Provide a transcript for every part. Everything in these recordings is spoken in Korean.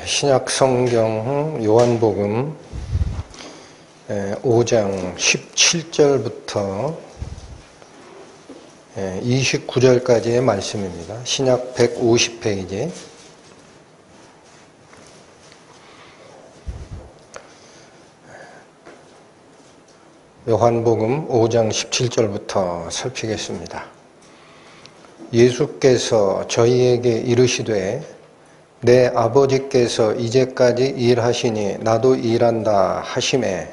신약 성경 요한복음 5장 17절부터 29절까지의 말씀입니다. 신약 150페이지. 요한복음 5장 17절부터 살피겠습니다. 예수께서 저희에게 이르시되 내 아버지께서 이제까지 일하시니 나도 일한다 하시매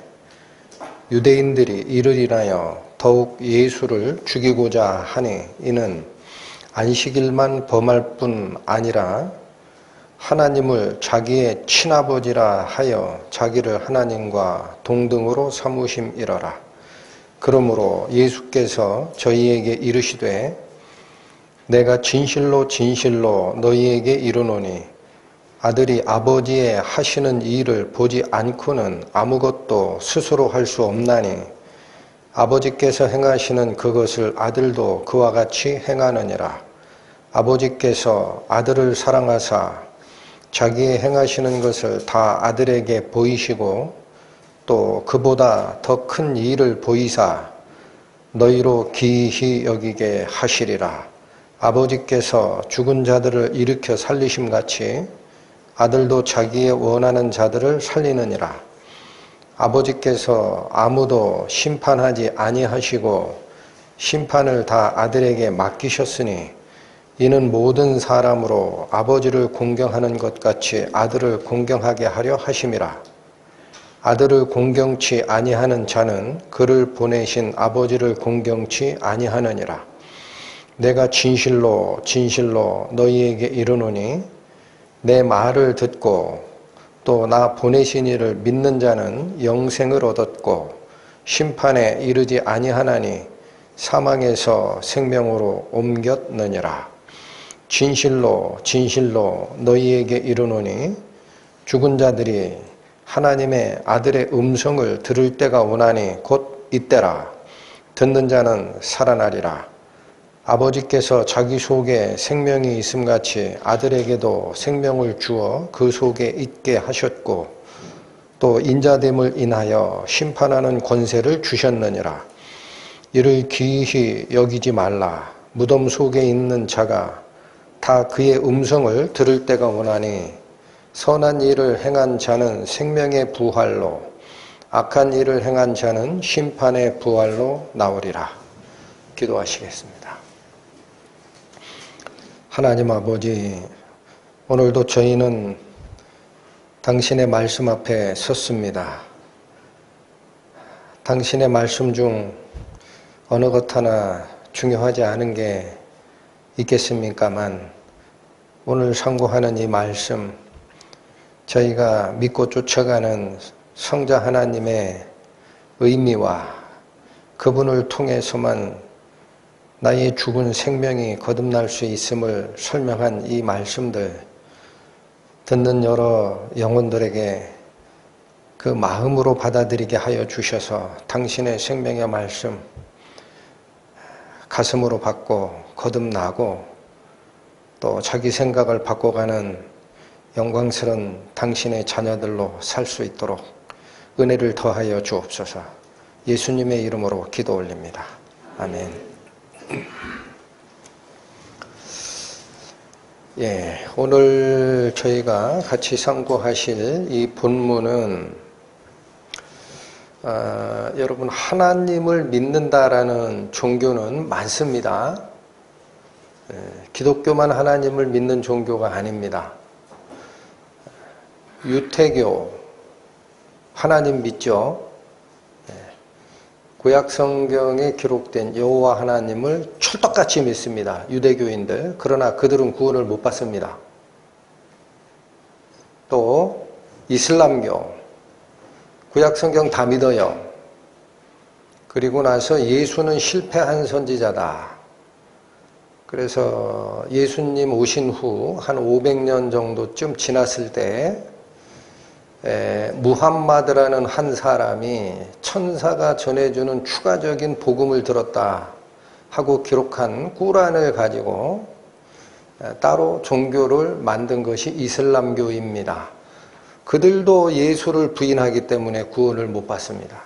유대인들이 이를 인하여 더욱 예수를 죽이고자 하니 이는 안식일만 범할 뿐 아니라 하나님을 자기의 친아버지라 하여 자기를 하나님과 동등으로 삼으심이러라. 그러므로 예수께서 저희에게 이르시되 내가 진실로 진실로 너희에게 이르노니 아들이 아버지의 하시는 일을 보지 않고는 아무것도 스스로 할 수 없나니 아버지께서 행하시는 그것을 아들도 그와 같이 행하느니라. 아버지께서 아들을 사랑하사 자기의 행하시는 것을 다 아들에게 보이시고 또 그보다 더 큰 일을 보이사 너희로 기이히 여기게 하시리라. 아버지께서 죽은 자들을 일으켜 살리심같이 아들도 자기의 원하는 자들을 살리느니라. 아버지께서 아무도 심판하지 아니하시고 심판을 다 아들에게 맡기셨으니 이는 모든 사람으로 아버지를 공경하는 것 같이 아들을 공경하게 하려 하심이라. 아들을 공경치 아니하는 자는 그를 보내신 아버지를 공경치 아니하느니라. 내가 진실로 진실로 너희에게 이르노니 내 말을 듣고 또 나 보내신 이를 믿는 자는 영생을 얻었고 심판에 이르지 아니하나니 사망에서 생명으로 옮겼느니라. 진실로 진실로 너희에게 이르노니 죽은 자들이 하나님의 아들의 음성을 들을 때가 오나니 곧 이때라. 듣는 자는 살아나리라. 아버지께서 자기 속에 생명이 있음같이 아들에게도 생명을 주어 그 속에 있게 하셨고 또 인자됨을 인하여 심판하는 권세를 주셨느니라. 이를 기이히 여기지 말라. 무덤 속에 있는 자가 다 그의 음성을 들을 때가 오나니 선한 일을 행한 자는 생명의 부활로 악한 일을 행한 자는 심판의 부활로 나오리라. 기도하시겠습니다. 하나님 아버지, 오늘도 저희는 당신의 말씀 앞에 섰습니다. 당신의 말씀 중 어느 것 하나 중요하지 않은 게 있겠습니까만 오늘 상고하는 이 말씀, 저희가 믿고 쫓아가는 성자 하나님의 의미와 그분을 통해서만 나의 죽은 생명이 거듭날 수 있음을 설명한 이 말씀들, 듣는 여러 영혼들에게 그 마음으로 받아들이게 하여 주셔서 당신의 생명의 말씀 가슴으로 받고 거듭나고 또 자기 생각을 바꿔가는 영광스러운 당신의 자녀들로 살 수 있도록 은혜를 더하여 주옵소서. 예수님의 이름으로 기도 올립니다. 아멘. 오늘 저희가 같이 상고하실 이 본문은 여러분, 하나님을 믿는다라는 종교는 많습니다. 기독교만 하나님을 믿는 종교가 아닙니다. 유태교 하나님 믿죠. 구약 성경에 기록된 여호와 하나님을 찰떡같이 믿습니다. 유대교인들. 그러나 그들은 구원을 못 받습니다. 또 이슬람교 구약 성경 다 믿어요. 그리고 나서 예수는 실패한 선지자다. 그래서 예수님 오신 후 한 500년 정도쯤 지났을 때 무함마드라는 한 사람이 천사가 전해주는 추가적인 복음을 들었다 하고 기록한 꾸란을 가지고 따로 종교를 만든 것이 이슬람교입니다. 그들도 예수를 부인하기 때문에 구원을 못 받습니다.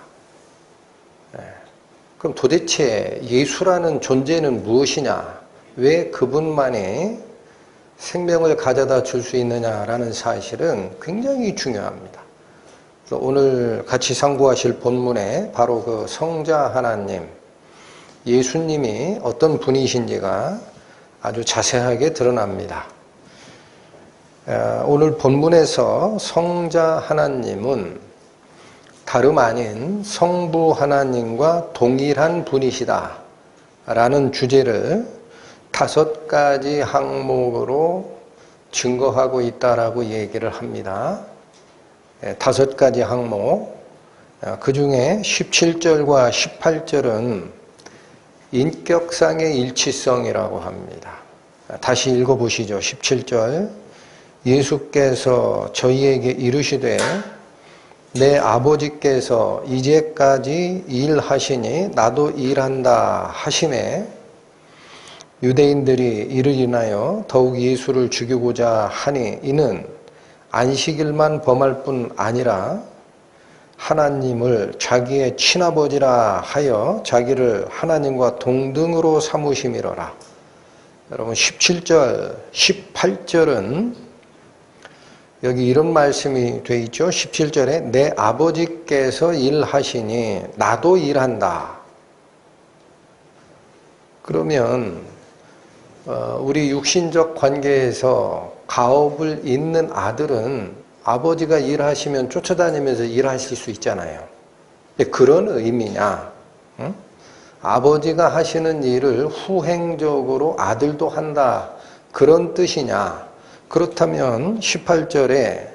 그럼 도대체 예수라는 존재는 무엇이냐? 왜 그분만이 생명을 가져다 줄 수 있느냐라는 사실은 굉장히 중요합니다. 그래서 오늘 같이 상고하실 본문에 바로 그 성자 하나님, 예수님이 어떤 분이신지가 아주 자세하게 드러납니다. 오늘 본문에서 성자 하나님은 다름 아닌 성부 하나님과 동일한 분이시다 라는 주제를 5가지 항목으로 증거하고 있다라고 얘기를 합니다. 5가지 항목, 그 중에 17절과 18절은 인격상의 일치성이라고 합니다. 다시 읽어보시죠. 17절, 예수께서 저희에게 이르시되 내 아버지께서 이제까지 일하시니 나도 일한다 하시매 유대인들이 이를 인하여 더욱 예수를 죽이고자 하니 이는 안식일만 범할 뿐 아니라 하나님을 자기의 친아버지라 하여 자기를 하나님과 동등으로 삼으심이로라. 여러분 17절, 18절은 여기 이런 말씀이 돼 있죠. 17절에 내 아버지께서 일하시니 나도 일한다. 그러면 우리 육신적 관계에서 가업을 잇는 아들은 아버지가 일하시면 쫓아다니면서 일하실 수 있잖아요. 그런 의미냐? 응? 아버지가 하시는 일을 후행적으로 아들도 한다. 그런 뜻이냐? 그렇다면 18절에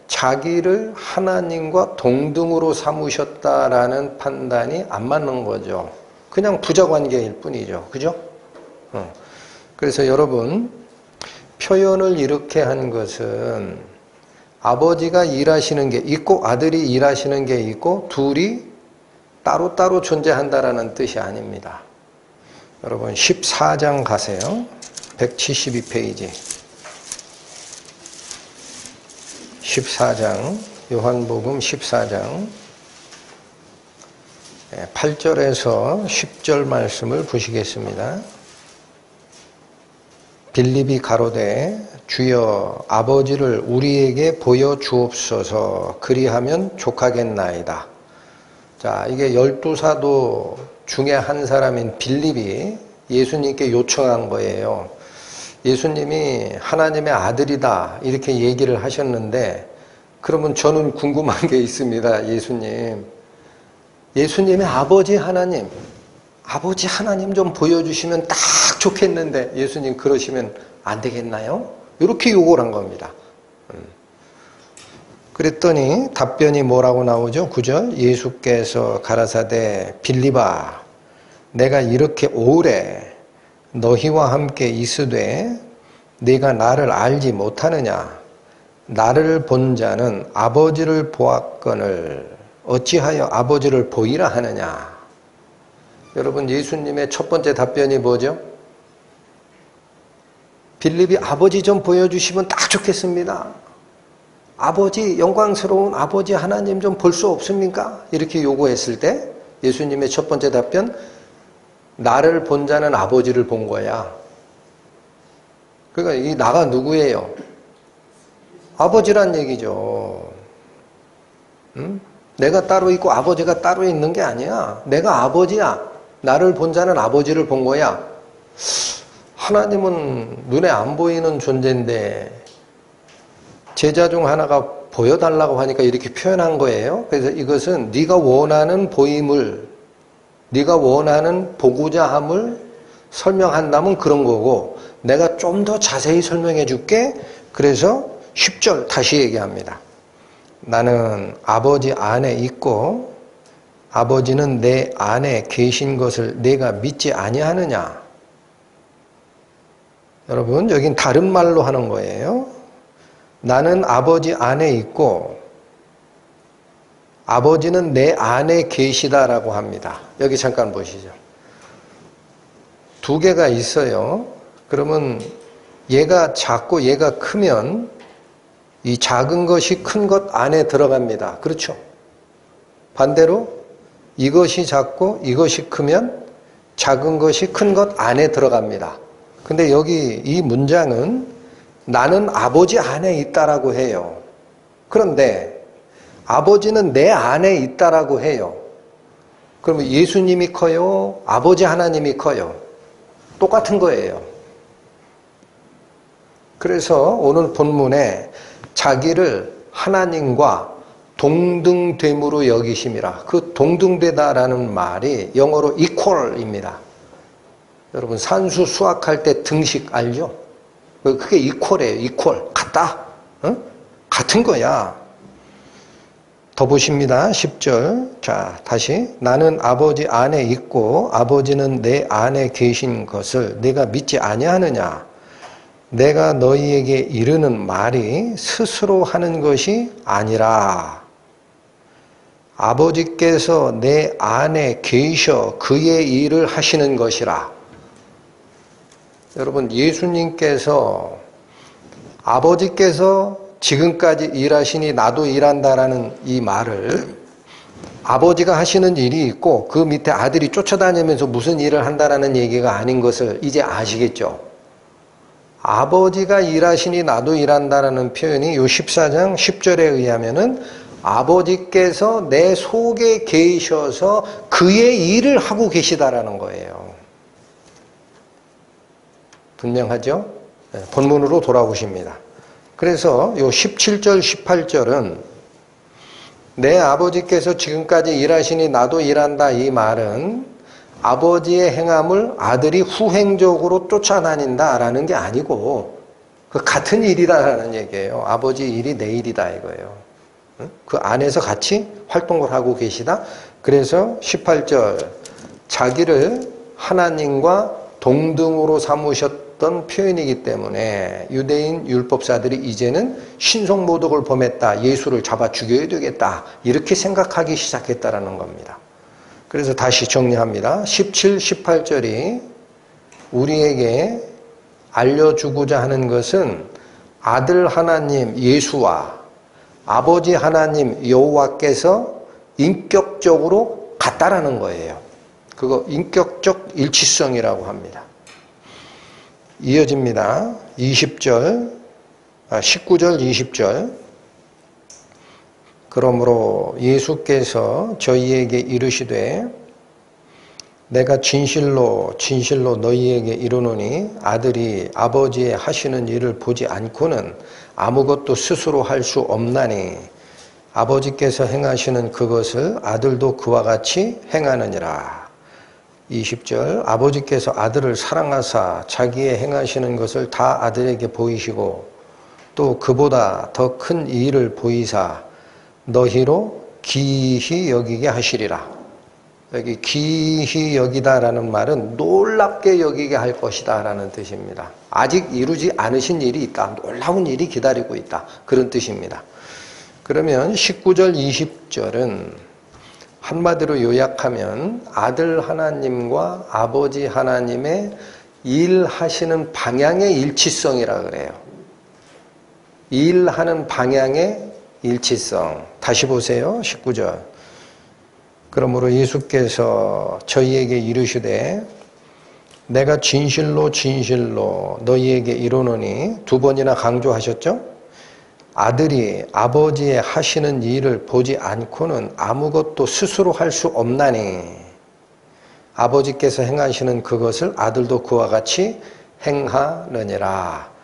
자기를 하나님과 동등으로 삼으셨다라는 판단이 안 맞는 거죠. 그냥 부자관계일 뿐이죠. 그죠? 그래서 여러분, 표현을 이렇게 한 것은 아버지가 일하시는 게 있고 아들이 일하시는 게 있고 둘이 따로따로 존재한다라는 뜻이 아닙니다. 여러분 14장 가세요. 172페이지 14장 요한복음 14장 8절에서 10절 말씀을 보시겠습니다. 빌립이 가로되 주여 아버지를 우리에게 보여주옵소서 그리하면 족하겠나이다. 자, 이게 12사도 중에 한 사람인 빌립이 예수님께 요청한 거예요. 예수님이 하나님의 아들이다 이렇게 얘기를 하셨는데 그러면 저는 궁금한 게 있습니다. 예수님의 아버지 하나님 좀 보여주시면 딱 좋겠는데 예수님 그러시면 안 되겠나요? 이렇게 요구를 한 겁니다. 그랬더니 답변이 뭐라고 나오죠? 9절 예수께서 가라사대 빌립아 내가 이렇게 오래 너희와 함께 있으되 네가 나를 알지 못하느냐? 나를 본 자는 아버지를 보았거늘 어찌하여 아버지를 보이라 하느냐? 여러분 예수님의 첫 번째 답변이 뭐죠? 빌립이 아버지 좀 보여주시면 딱 좋겠습니다. 아버지, 영광스러운 아버지 하나님 좀 볼 수 없습니까? 이렇게 요구했을 때 예수님의 첫 번째 답변, 나를 본 자는 아버지를 본 거야. 그러니까 이 나가 누구예요? 아버지란 얘기죠. 응? 내가 따로 있고 아버지가 따로 있는 게 아니야. 내가 아버지야. 나를 본 자는 아버지를 본 거야. 하나님은 눈에 안 보이는 존재인데 제자 중 하나가 보여달라고 하니까 이렇게 표현한 거예요. 그래서 이것은 네가 원하는 보임을, 네가 원하는 보고자 함을 설명한다면 그런 거고 내가 좀 더 자세히 설명해 줄게. 그래서 10절 다시 얘기합니다. 나는 아버지 안에 있고 아버지는 내 안에 계신 것을 내가 믿지 아니하느냐? 여러분 여긴 다른 말로 하는 거예요. 나는 아버지 안에 있고 아버지는 내 안에 계시다라고 합니다. 여기 잠깐 보시죠. 두 개가 있어요. 그러면 얘가 작고 얘가 크면 이 작은 것이 큰 것 안에 들어갑니다. 그렇죠? 반대로 이것이 작고 이것이 크면 작은 것이 큰 것 안에 들어갑니다. 근데 여기 이 문장은 나는 아버지 안에 있다라고 해요. 그런데 아버지는 내 안에 있다라고 해요. 그러면 예수님이 커요? 아버지 하나님이 커요? 똑같은 거예요. 그래서 오늘 본문에 자기를 하나님과 동등됨으로 여기심이라. 그 동등되다라는 말이 영어로 equal입니다. 여러분 산수 수학할 때 등식 알죠? 그게 equal이에요. equal. 같다. 응? 같은 거야. 더 보십니다. 10절. 자, 다시. 나는 아버지 안에 있고 아버지는 내 안에 계신 것을 내가 믿지 아니하느냐? 내가 너희에게 이르는 말이 스스로 하는 것이 아니라 아버지께서 내 안에 계셔 그의 일을 하시는 것이라. 여러분 예수님께서 아버지께서 지금까지 일하시니 나도 일한다라는 이 말을 아버지가 하시는 일이 있고 그 밑에 아들이 쫓아다니면서 무슨 일을 한다라는 얘기가 아닌 것을 이제 아시겠죠? 아버지가 일하시니 나도 일한다라는 표현이 요 14장 10절에 의하면은 아버지께서 내 속에 계셔서 그의 일을 하고 계시다라는 거예요. 분명하죠? 네, 본문으로 돌아오십니다. 그래서 요 17절 18절은 내 아버지께서 지금까지 일하시니 나도 일한다 이 말은 아버지의 행함을 아들이 후행적으로 쫓아다닌다라는 게 아니고 그 같은 일이다라는 얘기예요. 아버지 일이 내 일이다 이거예요. 그 안에서 같이 활동을 하고 계시다. 그래서 18절 자기를 하나님과 동등으로 삼으셨던 표현이기 때문에 유대인 율법사들이 이제는 신성모독을 범했다. 예수를 잡아 죽여야 되겠다. 이렇게 생각하기 시작했다라는 겁니다. 그래서 다시 정리합니다. 17, 18절이 우리에게 알려주고자 하는 것은 아들 하나님 예수와 아버지 하나님 여호와께서 인격적으로 같다라는 거예요. 그거 인격적 일치성이라고 합니다. 이어집니다. 19절 20절 그러므로 예수께서 저희에게 이르시되 내가 진실로 진실로 너희에게 이르노니 아들이 아버지의 하시는 일을 보지 않고는 아무것도 스스로 할 수 없나니 아버지께서 행하시는 그것을 아들도 그와 같이 행하느니라. 20절 아버지께서 아들을 사랑하사 자기의 행하시는 것을 다 아들에게 보이시고 또 그보다 더 큰 일을 보이사 너희로 기이히 여기게 하시리라. 여기 기이히 여기다라는 말은 놀랍게 여기게 할 것이다 라는 뜻입니다. 아직 이루지 않으신 일이 있다. 놀라운 일이 기다리고 있다. 그런 뜻입니다. 그러면 19절 20절은 한마디로 요약하면 아들 하나님과 아버지 하나님의 일하시는 방향의 일치성이라 그래요. 일하는 방향의 일치성. 다시 보세요. 19절. 그러므로 예수께서 저희에게 이르시되 내가 진실로 진실로 너희에게 이르노니 두 번이나 강조하셨죠? 아들이 아버지의 하시는 일을 보지 않고는 아무것도 스스로 할 수 없나니 아버지께서 행하시는 그것을 아들도 그와 같이 행하느니라.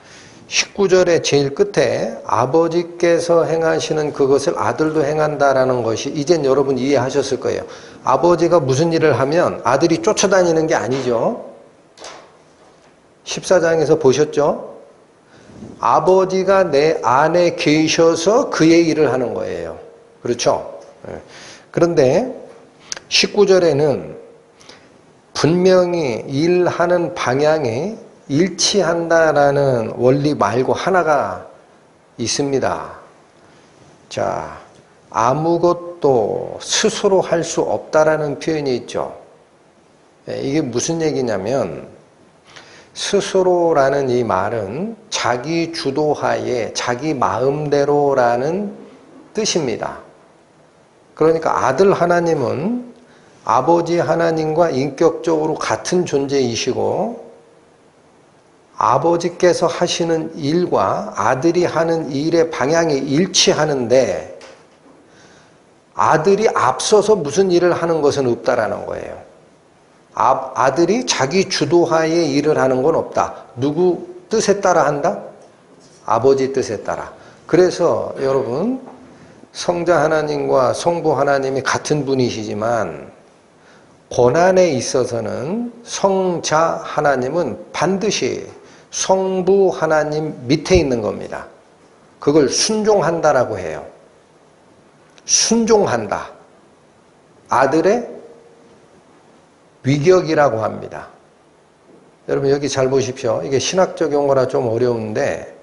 19절의 제일 끝에 아버지께서 행하시는 그것을 아들도 행한다라는 것이 이젠 여러분 이해하셨을 거예요. 아버지가 무슨 일을 하면 아들이 쫓아다니는 게 아니죠. 14장에서 보셨죠? 아버지가 내 안에 계셔서 그의 일을 하는 거예요. 그렇죠? 그런데 19절에는 분명히 일하는 방향이 일치한다라는 원리 말고 하나가 있습니다. 자, 아무것도 스스로 할 수 없다라는 표현이 있죠. 이게 무슨 얘기냐면 스스로라는 이 말은 자기 주도하에 자기 마음대로라는 뜻입니다. 그러니까 아들 하나님은 아버지 하나님과 인격적으로 같은 존재이시고 아버지께서 하시는 일과 아들이 하는 일의 방향이 일치하는데 아들이 앞서서 무슨 일을 하는 것은 없다라는 거예요. 아들이 자기 주도하에 일을 하는 건 없다. 누구 뜻에 따라 한다? 아버지 뜻에 따라. 그래서 여러분 성자 하나님과 성부 하나님이 같은 분이시지만 고난에 있어서는 성자 하나님은 반드시 성부 하나님 밑에 있는 겁니다. 그걸 순종한다라고 해요. 순종한다. 아들의 위격이라고 합니다. 여러분 여기 잘 보십시오. 이게 신학적 용어라 좀 어려운데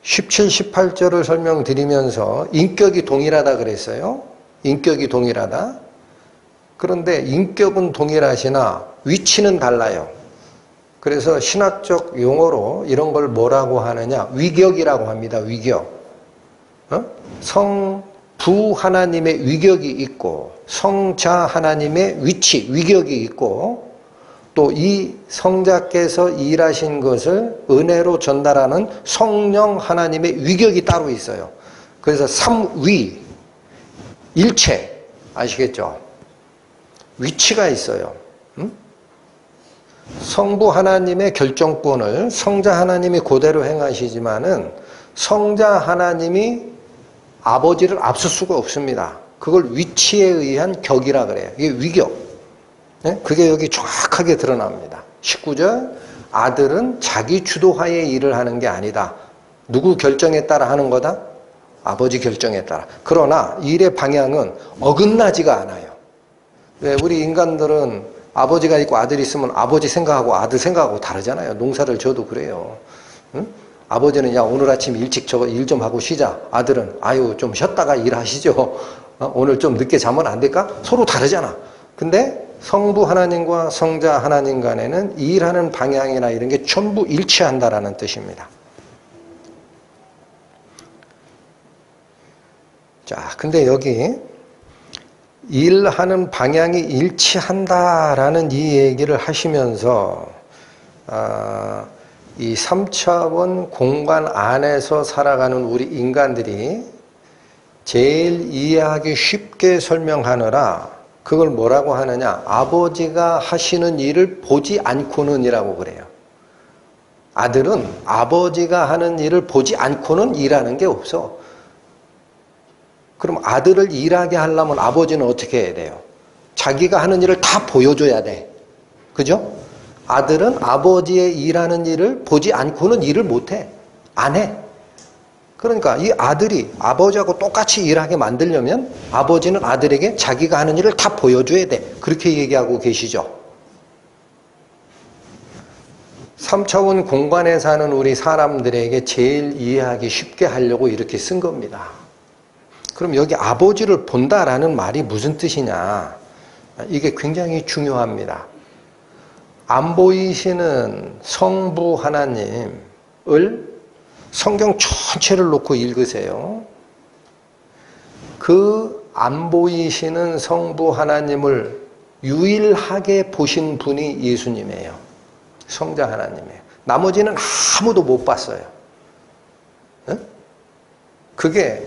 17, 18절을 설명드리면서 인격이 동일하다 그랬어요. 인격이 동일하다. 그런데 인격은 동일하시나 위치는 달라요. 그래서 신학적 용어로 이런 걸 뭐라고 하느냐? 위격이라고 합니다. 위격. 성부 하나님의 위격이 있고 성자 하나님의 위치, 위격이 있고 또 이 성자께서 일하신 것을 은혜로 전달하는 성령 하나님의 위격이 따로 있어요. 그래서 삼위, 일체, 아시겠죠? 위치가 있어요. 성부 하나님의 결정권을 성자 하나님이 그대로 행하시지만은 성자 하나님이 아버지를 앞설 수가 없습니다. 그걸 위치에 의한 격이라 그래요. 이게 위격. 그게 여기 정확하게 드러납니다. 19절 아들은 자기 주도하에 일을 하는 게 아니다. 누구 결정에 따라 하는 거다? 아버지 결정에 따라. 그러나 일의 방향은 어긋나지가 않아요. 왜 우리 인간들은 아버지가 있고 아들이 있으면 아버지 생각하고 아들 생각하고 다르잖아요. 농사를 져도 그래요. 응? 아버지는 야 오늘 아침 일찍 저거 일 좀 하고 쉬자. 아들은 아유 좀 쉬었다가 일하시죠. 오늘 좀 늦게 자면 안 될까? 서로 다르잖아. 근데 성부 하나님과 성자 하나님 간에는 일하는 방향이나 이런 게 전부 일치한다라는 뜻입니다. 자, 근데 여기 일하는 방향이 일치한다라는 이 얘기를 하시면서 이 3차원 공간 안에서 살아가는 우리 인간들이 제일 이해하기 쉽게 설명하느라 그걸 뭐라고 하느냐? 아버지가 하시는 일을 보지 않고는 이라고 그래요. 아들은 아버지가 하는 일을 보지 않고는 일하는 게 없어. 그럼 아들을 일하게 하려면 아버지는 어떻게 해야 돼요? 자기가 하는 일을 다 보여줘야 돼. 그죠? 아들은 아버지의 일하는 일을 보지 않고는 일을 못해. 안 해. 그러니까 이 아들이 아버지하고 똑같이 일하게 만들려면 아버지는 아들에게 자기가 하는 일을 다 보여줘야 돼. 그렇게 얘기하고 계시죠. 3차원 공간에 사는 우리 사람들에게 제일 이해하기 쉽게 하려고 이렇게 쓴 겁니다. 그럼 여기 아버지를 본다라는 말이 무슨 뜻이냐? 이게 굉장히 중요합니다. 안 보이시는 성부 하나님을 성경 전체를 놓고 읽으세요. 그 안 보이시는 성부 하나님을 유일하게 보신 분이 예수님이에요. 성자 하나님이에요. 나머지는 아무도 못 봤어요. 그게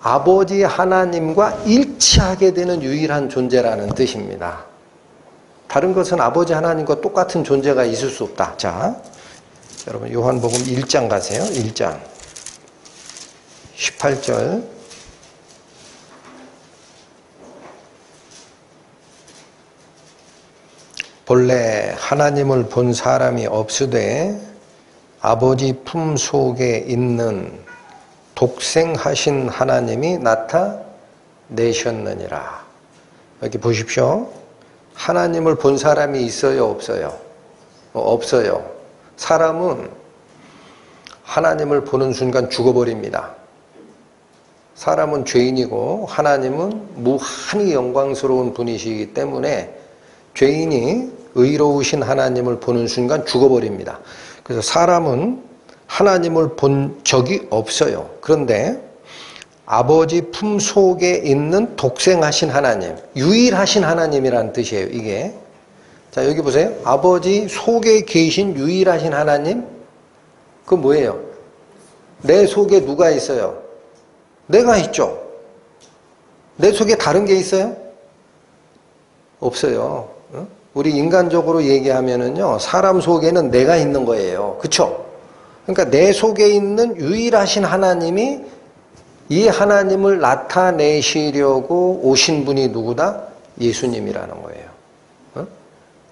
아버지 하나님과 일치하게 되는 유일한 존재라는 뜻입니다. 다른 것은 아버지 하나님과 똑같은 존재가 있을 수 없다. 자, 여러분 요한복음 1장 가세요. 1장 18절 본래 하나님을 본 사람이 없으되 아버지 품 속에 있는 독생하신 하나님이 나타내셨느니라. 여기 보십시오. 하나님을 본 사람이 있어요? 없어요? 없어요. 사람은 하나님을 보는 순간 죽어버립니다. 사람은 죄인이고 하나님은 무한히 영광스러운 분이시기 때문에 죄인이 의로우신 하나님을 보는 순간 죽어버립니다. 그래서 사람은 하나님을 본 적이 없어요. 그런데 아버지 품 속에 있는 독생하신 하나님, 유일하신 하나님이라는 뜻이에요, 이게. 자, 여기 보세요. 아버지 속에 계신 유일하신 하나님, 그건 뭐예요? 내 속에 누가 있어요? 내가 있죠. 내 속에 다른 게 있어요? 없어요. 우리 인간적으로 얘기하면은요, 사람 속에는 내가 있는 거예요. 그쵸? 그러니까 내 속에 있는 유일하신 하나님이 이 하나님을 나타내시려고 오신 분이 누구다? 예수님이라는 거예요.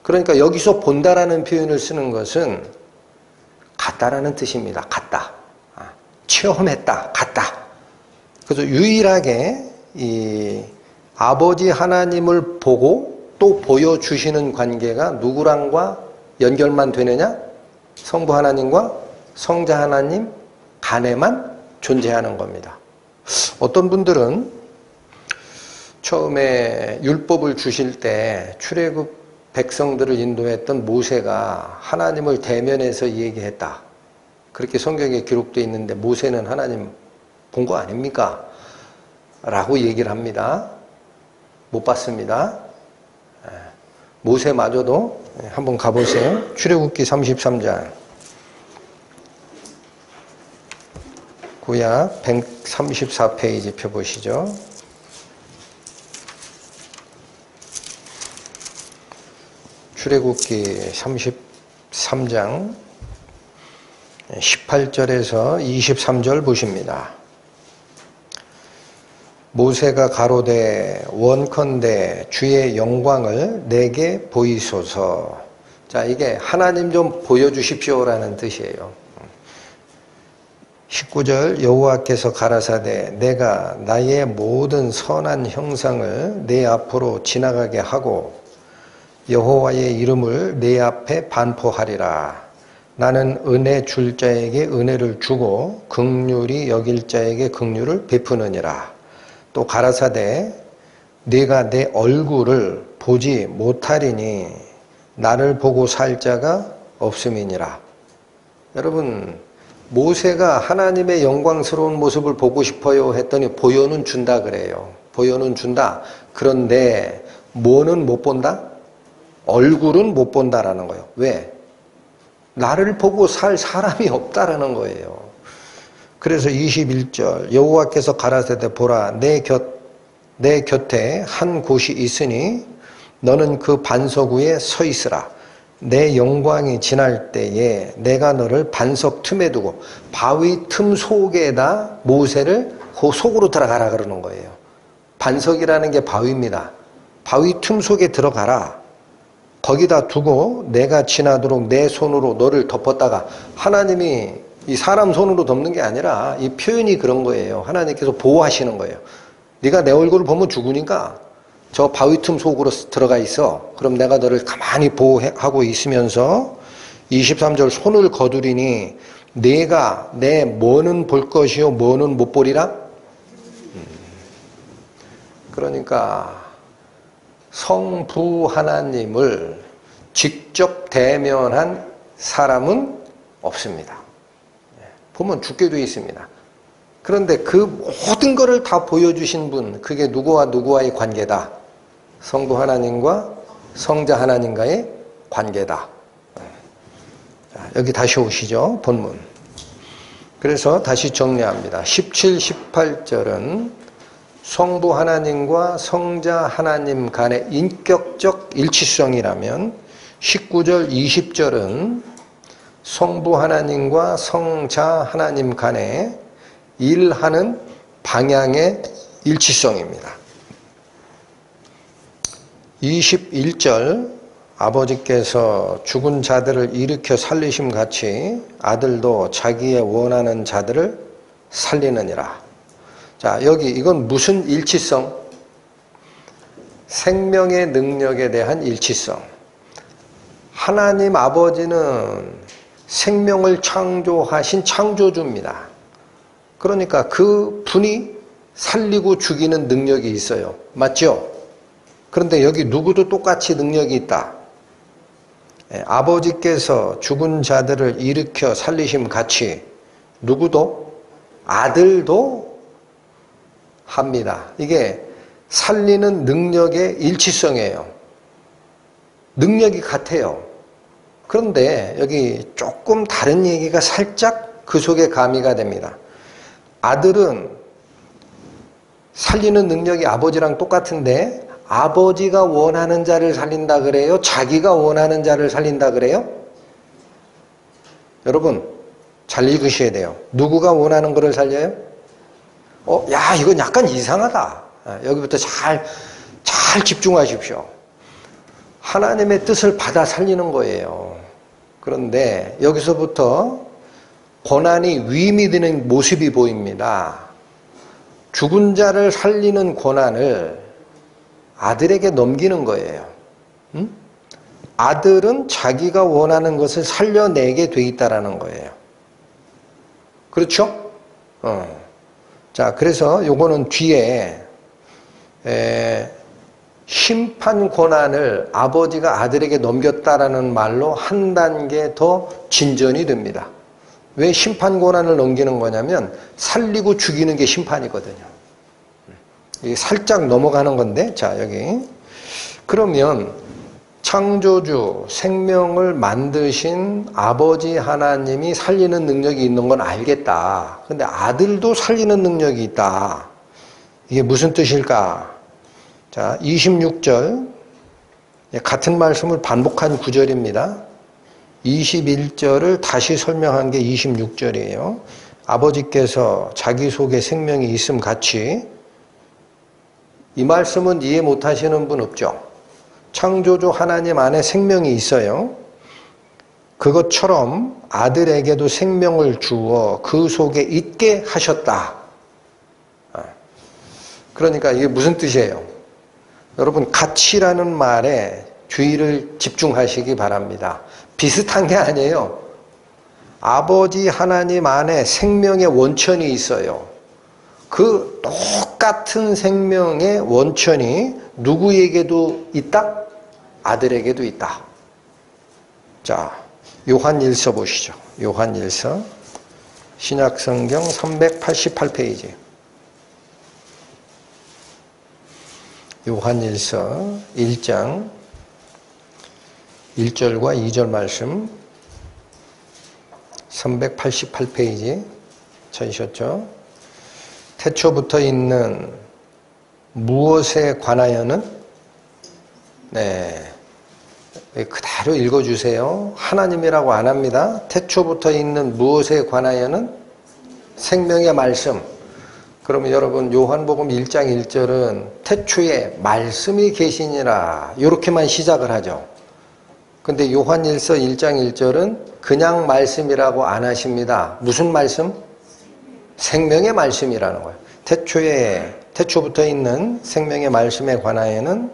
그러니까 여기서 본다라는 표현을 쓰는 것은 같다라는 뜻입니다. 같다. 체험했다. 같다. 그래서 유일하게 이 아버지 하나님을 보고 또 보여주시는 관계가 누구랑과 연결만 되느냐? 성부 하나님과 성자 하나님 간에만 존재하는 겁니다. 어떤 분들은 처음에 율법을 주실 때 출애굽 백성들을 인도했던 모세가 하나님을 대면해서 얘기했다. 그렇게 성경에 기록되어 있는데 모세는 하나님 본 거 아닙니까? 라고 얘기를 합니다. 못 봤습니다. 모세마저도 한번 가보세요. 출애굽기 33장. 구약 134페이지 펴보시죠. 출애굽기 33장 18절에서 23절 보십니다. 모세가 가로되 원컨대 주의 영광을 내게 보이소서. 자, 이게 하나님 좀 보여주십시오라는 뜻이에요. 19절 여호와께서 가라사대 내가 나의 모든 선한 형상을 내 앞으로 지나가게 하고 여호와의 이름을 내 앞에 반포하리라. 나는 은혜 줄 자에게 은혜를 주고 긍휼히 여길 자에게 긍휼을 베푸느니라. 또 가라사대 네가 내 얼굴을 보지 못하리니 나를 보고 살 자가 없음이니라. 여러분, 모세가 하나님의 영광스러운 모습을 보고 싶어요 했더니 보여는 준다 그래요. 보여는 준다. 그런데 뭐는 못 본다? 얼굴은 못 본다라는 거예요. 왜? 나를 보고 살 사람이 없다라는 거예요. 그래서 21절 여호와께서 가라사대 보라 내 곁에 한 곳이 있으니 너는 그 반석 위에 서 있으라. 내 영광이 지날 때에 내가 너를 반석 틈에 두고 바위 틈 속에다 모세를 그 속으로 들어가라 그러는 거예요. 반석이라는 게 바위입니다. 바위 틈 속에 들어가라. 거기다 두고 내가 지나도록 내 손으로 너를 덮었다가 하나님이 이 사람 손으로 덮는 게 아니라 이 표현이 그런 거예요. 하나님께서 보호하시는 거예요. 네가 내 얼굴을 보면 죽으니까 저 바위 틈 속으로 들어가 있어. 그럼 내가 너를 가만히 보호하고 있으면서 23절 손을 거두리니 내가 내 뭐는 볼 것이요 뭐는 못 보리라. 그러니까 성부 하나님을 직접 대면한 사람은 없습니다. 보면 죽게 되어 있습니다. 그런데 그 모든 것을 다 보여주신 분, 그게 누구와 누구와의 관계다? 성부 하나님과 성자 하나님과의 관계다. 자, 여기 다시 오시죠. 본문. 그래서 다시 정리합니다. 17, 18절은 성부 하나님과 성자 하나님 간의 인격적 일치성이라면 19절, 20절은 성부 하나님과 성자 하나님 간의 일하는 방향의 일치성입니다. 21절 아버지께서 죽은 자들을 일으켜 살리심 같이 아들도 자기의 원하는 자들을 살리느니라. 자, 여기 이건 무슨 일치성? 생명의 능력에 대한 일치성. 하나님 아버지는 생명을 창조하신 창조주입니다. 그러니까 그 분이 살리고 죽이는 능력이 있어요. 맞죠? 그런데 여기 누구도 똑같이 능력이 있다. 아버지께서 죽은 자들을 일으켜 살리심 같이 누구도? 아들도 합니다. 이게 살리는 능력의 일치성이에요. 능력이 같아요. 그런데 여기 조금 다른 얘기가 살짝 그 속에 가미가 됩니다. 아들은 살리는 능력이 아버지랑 똑같은데 아버지가 원하는 자를 살린다 그래요? 자기가 원하는 자를 살린다 그래요? 여러분 잘 읽으셔야 돼요. 누구가 원하는 거를 살려요? 야 이건 약간 이상하다. 여기부터 잘 집중하십시오. 하나님의 뜻을 받아 살리는 거예요. 그런데 여기서부터 고난이 위임이 되는 모습이 보입니다. 죽은 자를 살리는 고난을 아들에게 넘기는 거예요. 응? 아들은 자기가 원하는 것을 살려내게 돼 있다라는 거예요. 그렇죠? 자, 그래서 요거는 뒤에 심판 고난을 아버지가 아들에게 넘겼다라는 말로 한 단계 더 진전이 됩니다. 왜 심판 고난을 넘기는 거냐면 살리고 죽이는 게 심판이거든요. 이게 살짝 넘어가는 건데, 자, 여기. 그러면 창조주, 생명을 만드신 아버지 하나님이 살리는 능력이 있는 건 알겠다. 근데 아들도 살리는 능력이 있다. 이게 무슨 뜻일까? 자, 26절. 같은 말씀을 반복한 구절입니다. 21절을 다시 설명한 게 26절이에요. 아버지께서 자기 속에 생명이 있음 같이. 이 말씀은 이해 못하시는 분 없죠? 창조주 하나님 안에 생명이 있어요. 그것처럼 아들에게도 생명을 주어 그 속에 있게 하셨다. 그러니까 이게 무슨 뜻이에요? 여러분 같이라는 말에 주의를 집중하시기 바랍니다. 비슷한 게 아니에요. 아버지 하나님 안에 생명의 원천이 있어요. 그 똑같은 생명의 원천이 누구에게도 있다? 아들에게도 있다. 자, 요한일서 보시죠. 요한일서 신약성경 388페이지. 요한일서 1장 1절과 2절 말씀 388페이지 찾으셨죠? 태초부터 있는 무엇에 관하여는 그대로 읽어주세요. 하나님이라고 안 합니다. 태초부터 있는 무엇에 관하여는 생명의 말씀. 그러면 여러분 요한복음 1장 1절은 태초에 말씀이 계시니라 이렇게만 시작을 하죠. 근데 요한일서 1장 1절은 그냥 말씀이라고 안 하십니다. 무슨 말씀? 생명의 말씀이라는 거예요. 태초부터 있는 생명의 말씀에 관하여는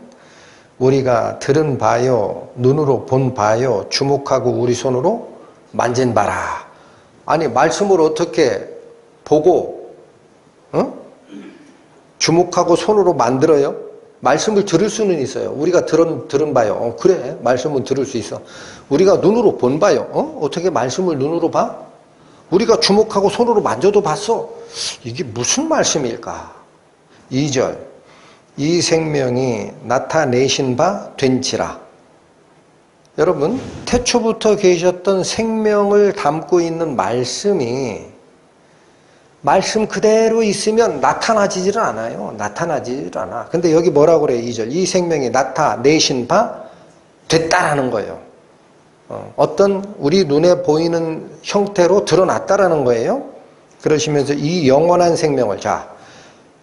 우리가 들은 바요, 눈으로 본 바요, 주목하고 우리 손으로 만진 바라. 아니 말씀을 어떻게 보고 주목하고 손으로 만들어요? 말씀을 들을 수는 있어요. 우리가 들은 바요. 그래, 말씀은 들을 수 있어. 우리가 눈으로 본 바요. 어떻게 말씀을 눈으로 봐? 우리가 주목하고 손으로 만져도 봤어. 이게 무슨 말씀일까? 2절. 이 생명이 나타내신 바 된지라. 여러분, 태초부터 계셨던 생명을 담고 있는 말씀이 말씀 그대로 있으면 나타나지를 않아요. 나타나지를 않아. 근데 여기 뭐라고 그래요? 2절. 이 생명이 나타내신 바 됐다라는 거예요. 어떤 우리 눈에 보이는 형태로 드러났다라는 거예요. 그러시면서 이 영원한 생명을, 자,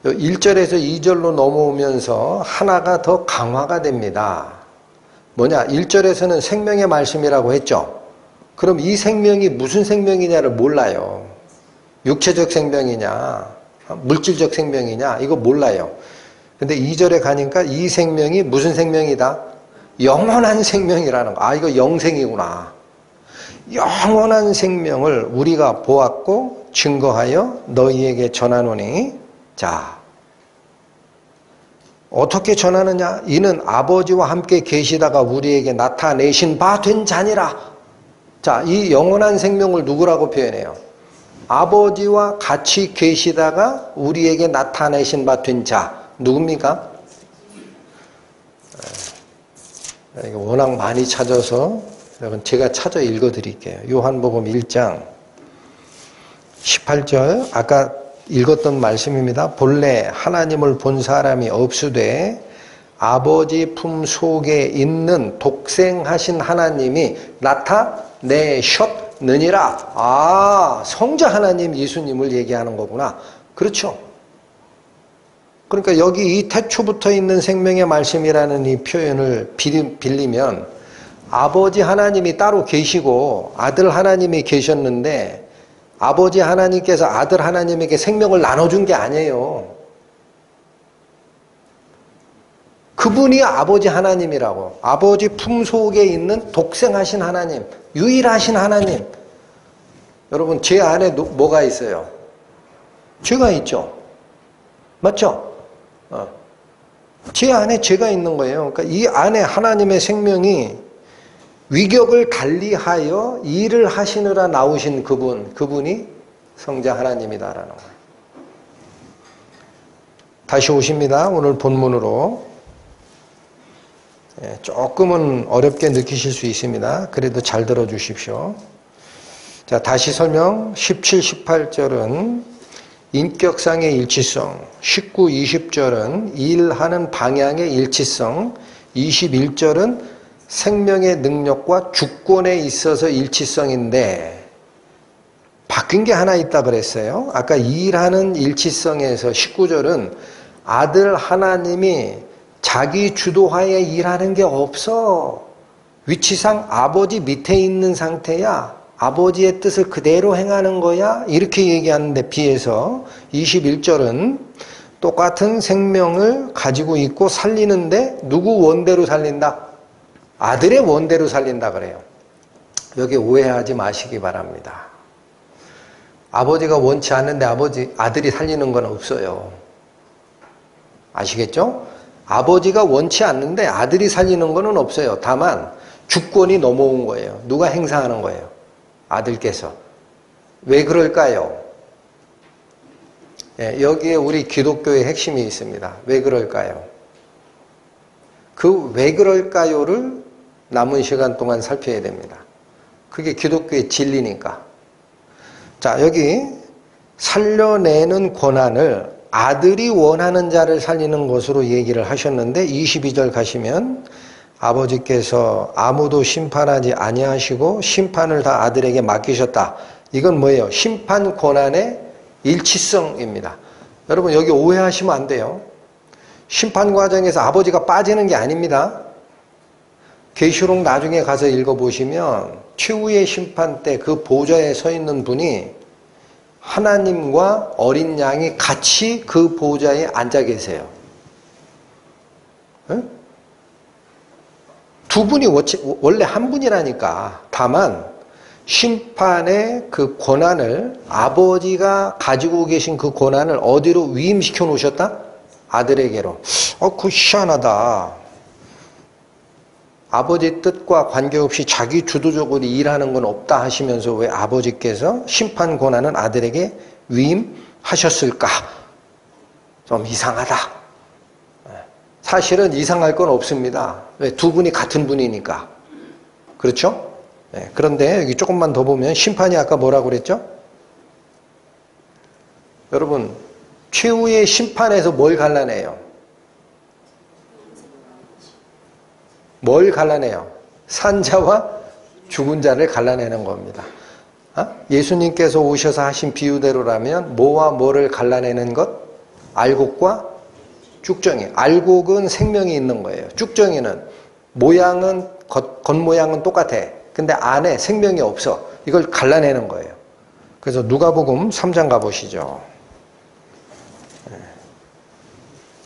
1절에서 2절로 넘어오면서 하나가 더 강화가 됩니다. 뭐냐? 1절에서는 생명의 말씀이라고 했죠. 그럼 이 생명이 무슨 생명이냐를 몰라요. 육체적 생명이냐, 물질적 생명이냐, 이거 몰라요. 근데 2절에 가니까 이 생명이 무슨 생명이다? 영원한 생명이라는 거. 아, 이거 영생이구나. 영원한 생명을 우리가 보았고 증거하여 너희에게 전하노니. 자, 어떻게 전하느냐? 이는 아버지와 함께 계시다가 우리에게 나타내신 바 된 자니라. 자, 이 영원한 생명을 누구라고 표현해요? 아버지와 같이 계시다가 우리에게 나타내신 바 된 자. 누굽니까? 이거 워낙 많이 찾아서 여러분 제가 찾아 읽어드릴게요. 요한복음 1장 18절 아까 읽었던 말씀입니다. 본래 하나님을 본 사람이 없으되 아버지 품 속에 있는 독생하신 하나님이 나타내셨느니라. 아, 성자 하나님 예수님을 얘기하는 거구나. 그렇죠. 그러니까 여기 이 태초부터 있는 생명의 말씀이라는 이 표현을 빌리면 아버지 하나님이 따로 계시고 아들 하나님이 계셨는데 아버지 하나님께서 아들 하나님에게 생명을 나눠준 게 아니에요. 그분이 아버지 하나님이라고. 아버지 품속에 있는 독생하신 하나님, 유일하신 하나님. 여러분 제 안에 뭐가 있어요? 죄가 있죠. 맞죠? 제 안에 죄가 있는 거예요. 그러니까 이 안에 하나님의 생명이 위격을 달리하여 일을 하시느라 나오신 그분이 성자 하나님이다라는 거예요. 다시 오십니다. 오늘 본문으로. 조금은 어렵게 느끼실 수 있습니다. 그래도 잘 들어주십시오. 자, 다시 설명. 17, 18절은 인격상의 일치성, 19, 20절은 일하는 방향의 일치성, 21절은 생명의 능력과 주권에 있어서 일치성인데 바뀐 게 하나 있다 그랬어요. 아까 일하는 일치성에서 19절은 아들 하나님이 자기 주도하에 일하는 게 없어. 위치상 아버지 밑에 있는 상태야. 아버지의 뜻을 그대로 행하는 거야. 이렇게 얘기하는데 비해서 21절은 똑같은 생명을 가지고 있고 살리는데 누구 원대로 살린다? 아들의 원대로 살린다 그래요. 여기 오해하지 마시기 바랍니다. 아버지가 원치 않는데 아들이 살리는 건 없어요. 아시겠죠? 아버지가 원치 않는데 아들이 살리는 건 없어요. 다만 주권이 넘어온 거예요. 누가 행사하는 거예요? 아들께서. 왜 그럴까요? 여기에 우리 기독교의 핵심이 있습니다. 왜 그럴까요? 그 왜 그럴까요를 남은 시간 동안 살펴야 됩니다. 그게 기독교의 진리니까. 자, 여기 살려내는 권한을 아들이 원하는 자를 살리는 것으로 얘기를 하셨는데 22절 가시면 아버지께서 아무도 심판하지 아니하시고 심판을 다 아들에게 맡기셨다. 이건 뭐예요? 심판 권한의 일치성입니다. 여러분 여기 오해하시면 안 돼요. 심판 과정에서 아버지가 빠지는 게 아닙니다. 계시록 나중에 가서 읽어보시면 최후의 심판 때 그 보좌에 서 있는 분이 하나님과 어린 양이 같이 그 보좌에 앉아 계세요. 네? 두 분이 원래 한 분이라니까. 다만 심판의 그 권한을 아버지가 가지고 계신 그 권한을 어디로 위임시켜 놓으셨다? 아들에게로. 그거 희한하다. 아버지 뜻과 관계없이 자기 주도적으로 일하는 건 없다 하시면서 왜 아버지께서 심판 권한은 아들에게 위임하셨을까? 좀 이상하다. 사실은 이상할 건 없습니다. 왜? 두 분이 같은 분이니까. 그렇죠? 그런데 여기 조금만 더 보면 심판이 아까 뭐라고 그랬죠? 여러분 최후의 심판에서 뭘 갈라내요? 뭘 갈라내요? 산자와 죽은 자를 갈라내는 겁니다. 예수님께서 오셔서 하신 비유대로라면 뭐와 뭐를 갈라내는 것? 알곡과 쭉정이. 알곡은 생명이 있는 거예요. 쭉정이는 모양은 겉모양은 똑같아. 근데 안에 생명이 없어. 이걸 갈라내는 거예요. 그래서 누가복음 3장 가보시죠.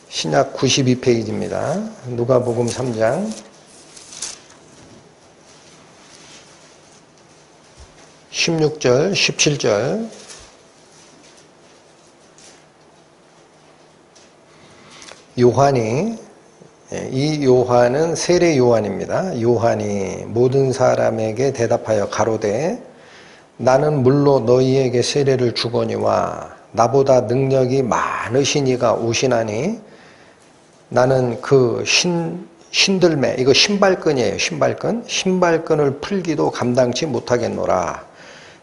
신약 92페이지입니다. 누가복음 3장 16절, 17절. 요한이, 이 요한은 세례 요한입니다. 요한이 모든 사람에게 대답하여 가로되 나는 물로 너희에게 세례를 주거니와 나보다 능력이 많으신 이가 오시나니 나는 그 신들매, 이거 신발끈이에요. 신발끈을 풀기도 감당치 못하겠노라.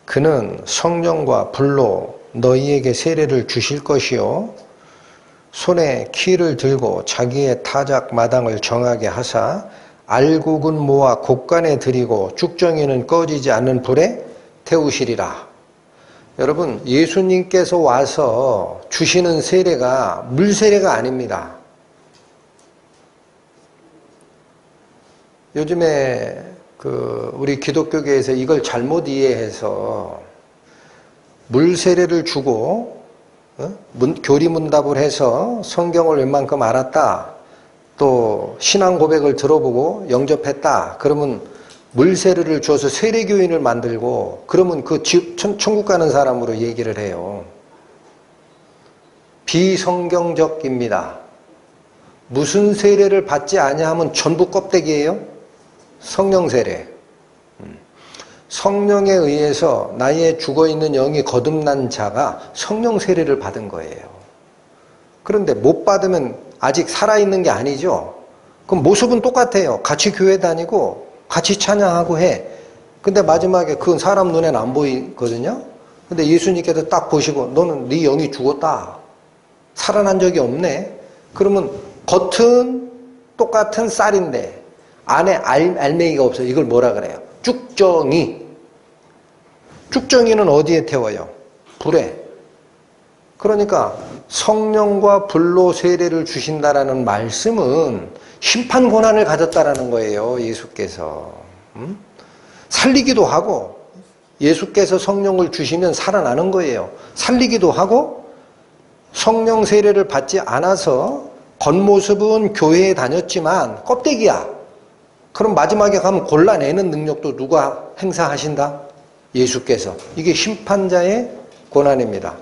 그는 성령과 불로 너희에게 세례를 주실 것이요 손에 키를 들고 자기의 타작 마당을 정하게 하사 알곡은 모아 곡간에 들이고 쭉정이는 꺼지지 않는 불에 태우시리라. 여러분, 예수님께서 와서 주시는 세례가 물세례가 아닙니다. 요즘에 우리 기독교계에서 이걸 잘못 이해해서 물세례를 주고 교리문답을 해서 성경을 웬만큼 알았다, 또 신앙 고백을 들어보고 영접했다, 그러면 물세례를 줘서 세례교인을 만들고 그러면 그 천국 가는 사람으로 얘기를 해요. 비성경적입니다. 무슨 세례를 받지 아니하면 전부 껍데기예요? 성령 세례. 성령에 의해서 나의 죽어있는 영이 거듭난 자가 성령 세례를 받은 거예요. 그런데 못 받으면 아직 살아있는 게 아니죠. 그럼 모습은 똑같아요. 같이 교회 다니고 같이 찬양하고 해. 근데 마지막에 그건 사람 눈에는 안 보이거든요. 근데 예수님께서 딱 보시고 너는 네 영이 죽었다, 살아난 적이 없네. 그러면 겉은 똑같은 쌀인데 안에 알맹이가 없어요. 이걸 뭐라 그래요? 쭉정이. 쭉정이는 어디에 태워요? 불에. 그러니까 성령과 불로 세례를 주신다라는 말씀은 심판 권한을 가졌다라는 거예요. 예수께서. 살리기도 하고, 예수께서 성령을 주시면 살아나는 거예요. 살리기도 하고, 성령 세례를 받지 않아서 겉모습은 교회에 다녔지만 껍데기야. 그럼 마지막에 가면 골라내는 능력도 누가 행사하신다? 예수께서. 이게 심판자의 권한입니다.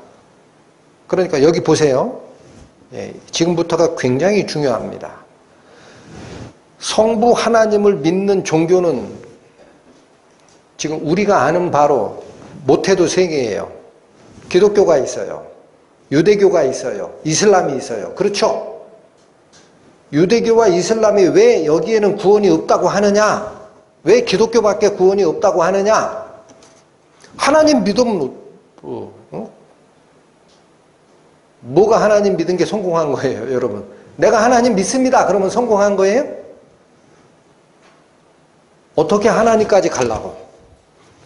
그러니까 여기 보세요. 지금부터가 굉장히 중요합니다. 성부 하나님을 믿는 종교는 지금 우리가 아는 바로 못해도 세 개예요. 기독교가 있어요. 유대교가 있어요. 이슬람이 있어요. 그렇죠? 유대교와 이슬람이 왜 여기에는 구원이 없다고 하느냐? 왜 기독교밖에 구원이 없다고 하느냐? 하나님 믿으면 뭐가 하나님 믿은 게 성공한 거예요, 여러분? 내가 하나님 믿습니다. 그러면 성공한 거예요? 어떻게 하나님까지 가려고?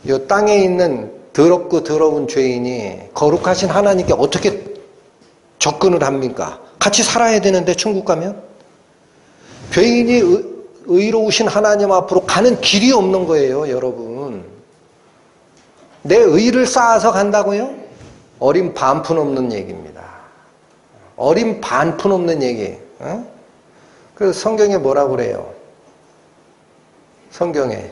이 땅에 있는 더럽고 더러운 죄인이 거룩하신 하나님께 어떻게 접근을 합니까? 같이 살아야 되는데 천국 가면? 죄인이 의로우신 하나님 앞으로 가는 길이 없는 거예요, 여러분. 내 의를 쌓아서 간다고요? 어린 반푼 없는 얘기입니다. 어린 반푼 없는 얘기. 그래서 성경에 뭐라고 그래요? 성경에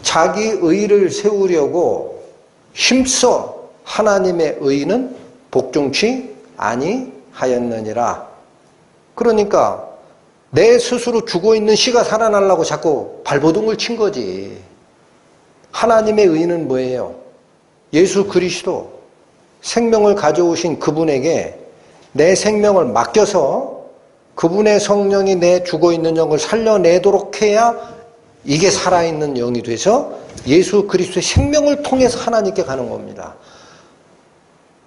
자기 의를 세우려고 힘써 하나님의 의는 복종치 아니하였느니라. 그러니까 내 스스로 죽어있는 씨가 살아나려고 자꾸 발버둥을 친 거지. 하나님의 의는 뭐예요? 예수 그리스도, 생명을 가져오신 그분에게 내 생명을 맡겨서 그분의 성령이 내 죽어있는 영을 살려내도록 해야 이게 살아있는 영이 돼서 예수 그리스도의 생명을 통해서 하나님께 가는 겁니다.